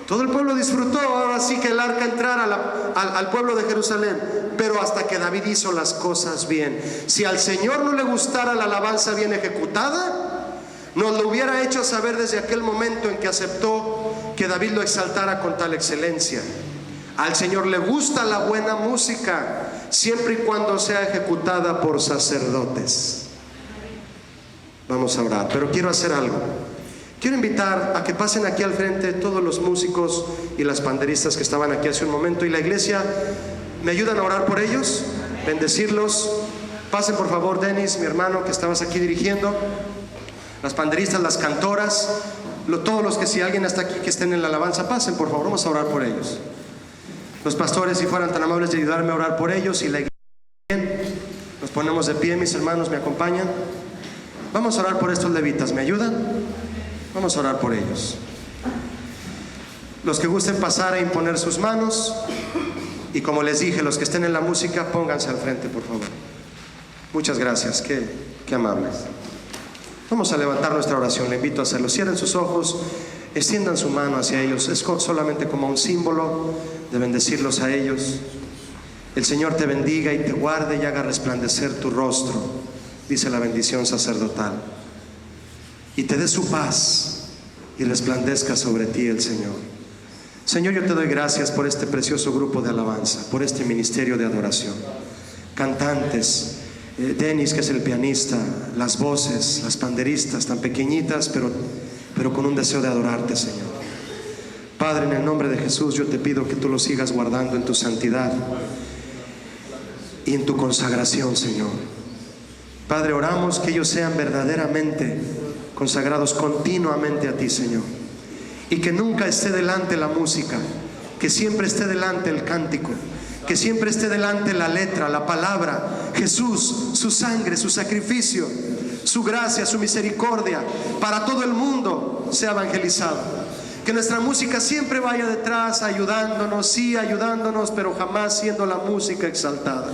Todo el pueblo disfrutó ahora sí que el arca entrara al pueblo de Jerusalén, pero hasta que David hizo las cosas bien. Si al Señor no le gustara la alabanza bien ejecutada, nos lo hubiera hecho saber desde aquel momento en que aceptó que David lo exaltara con tal excelencia. Al Señor le gusta la buena música, siempre y cuando sea ejecutada por sacerdotes. Vamos a orar, pero quiero hacer algo. Quiero invitar a que pasen aquí al frente todos los músicos y las panderistas que estaban aquí hace un momento, y la iglesia, ¿me ayudan a orar por ellos? Bendecirlos. Pasen por favor, Denis, mi hermano, que estabas aquí dirigiendo. Las panderistas, las cantoras, todos los que, si alguien está aquí que estén en la alabanza, pasen por favor, vamos a orar por ellos. Los pastores, si fueran tan amables de ayudarme a orar por ellos, y la iglesia también. Nos ponemos de pie, mis hermanos, me acompañan. Vamos a orar por estos levitas, ¿me ayudan? Vamos a orar por ellos. Los que gusten pasar a imponer sus manos, y como les dije, los que estén en la música, pónganse al frente, por favor. Muchas gracias, qué amables. Vamos a levantar nuestra oración, le invito a hacerlo. Cierren sus ojos, extiendan su mano hacia ellos. Es solamente como un símbolo de bendecirlos a ellos. El Señor te bendiga y te guarde y haga resplandecer tu rostro, dice la bendición sacerdotal, y te dé su paz y resplandezca sobre ti el Señor. Señor, yo te doy gracias por este precioso grupo de alabanza, por este ministerio de adoración. Cantantes, Denis, que es el pianista, las voces, las panderistas tan pequeñitas, pero con un deseo de adorarte, Señor. Padre, en el nombre de Jesús, yo te pido que tú los sigas guardando en tu santidad y en tu consagración, Señor. Padre, oramos que ellos sean verdaderamente consagrados continuamente a ti, Señor, y que nunca esté delante la música, que siempre esté delante el cántico, que siempre esté delante la letra, la palabra, Jesús, su sangre, su sacrificio, su gracia, su misericordia, para todo el mundo sea evangelizado. Que nuestra música siempre vaya detrás ayudándonos, sí ayudándonos, pero jamás siendo la música exaltada.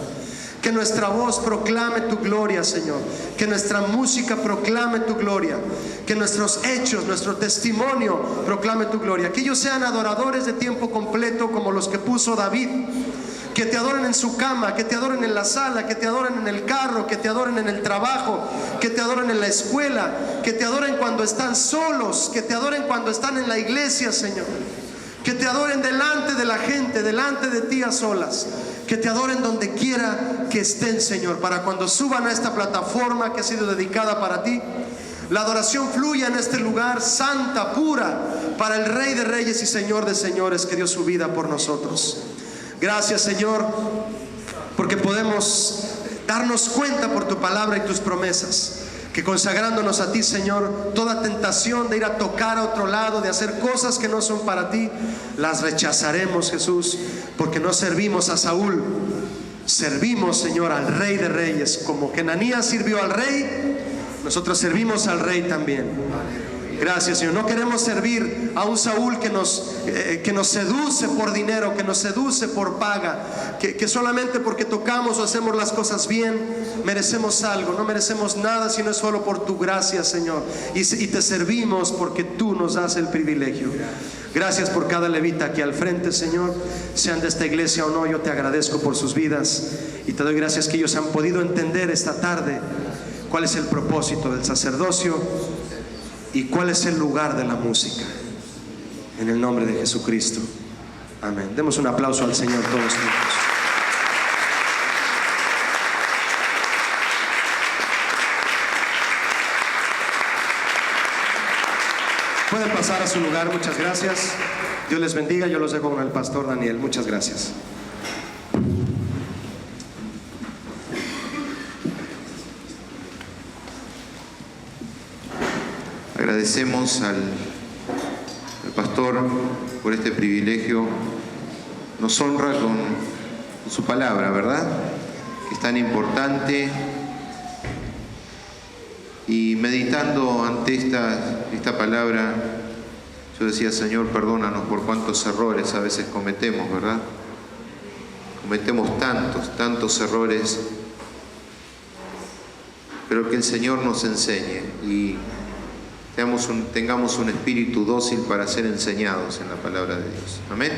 Que Que nuestra voz proclame tu gloria, Señor. Que nuestra música proclame tu gloria. Que nuestros hechos, nuestro testimonio proclame tu gloria. Que ellos sean adoradores de tiempo completo como los que puso David. Que te adoren en su cama, que te adoren en la sala, que te adoren en el carro, que te adoren en el trabajo, que te adoren en la escuela, que te adoren cuando están solos, que te adoren cuando están en la iglesia, Señor. Que te adoren delante de la gente, delante de ti a solas. Que te adoren donde quiera que estén, Señor, para cuando suban a esta plataforma que ha sido dedicada para ti, la adoración fluya en este lugar, santa, pura, para el Rey de Reyes y Señor de Señores, que dio su vida por nosotros. Gracias, Señor, porque podemos darnos cuenta por tu palabra y tus promesas, que consagrándonos a ti, Señor, toda tentación de ir a tocar a otro lado, de hacer cosas que no son para ti, las rechazaremos, Jesús, porque no servimos a Saúl, servimos, Señor, al Rey de Reyes. Como que Ananías sirvió al Rey, nosotros servimos al Rey también. Gracias, Señor. No queremos servir a un Saúl que nos seduce por dinero, que nos seduce por paga, que solamente porque tocamos o hacemos las cosas bien merecemos algo. No merecemos nada sino solo por tu gracia, Señor, y te servimos porque tú nos das el privilegio. Gracias por cada levita aquí al frente, Señor, sean de esta iglesia o no. Yo te agradezco por sus vidas y te doy gracias que ellos han podido entender esta tarde cuál es el propósito del sacerdocio y cuál es el lugar de la música. En el nombre de Jesucristo. Amén. Demos un aplauso al Señor todos juntos. Pueden pasar a su lugar, muchas gracias. Dios les bendiga. Yo los dejo con el pastor Daniel. Muchas gracias.
Agradecemos al pastor por este privilegio. Nos honra con su palabra, ¿verdad? Que es tan importante. Y meditando ante esta palabra, yo decía: Señor, perdónanos por cuántos errores a veces cometemos, ¿verdad? Cometemos tantos errores, pero que el Señor nos enseñe y tengamos un espíritu dócil para ser enseñados en la palabra de Dios. Amén.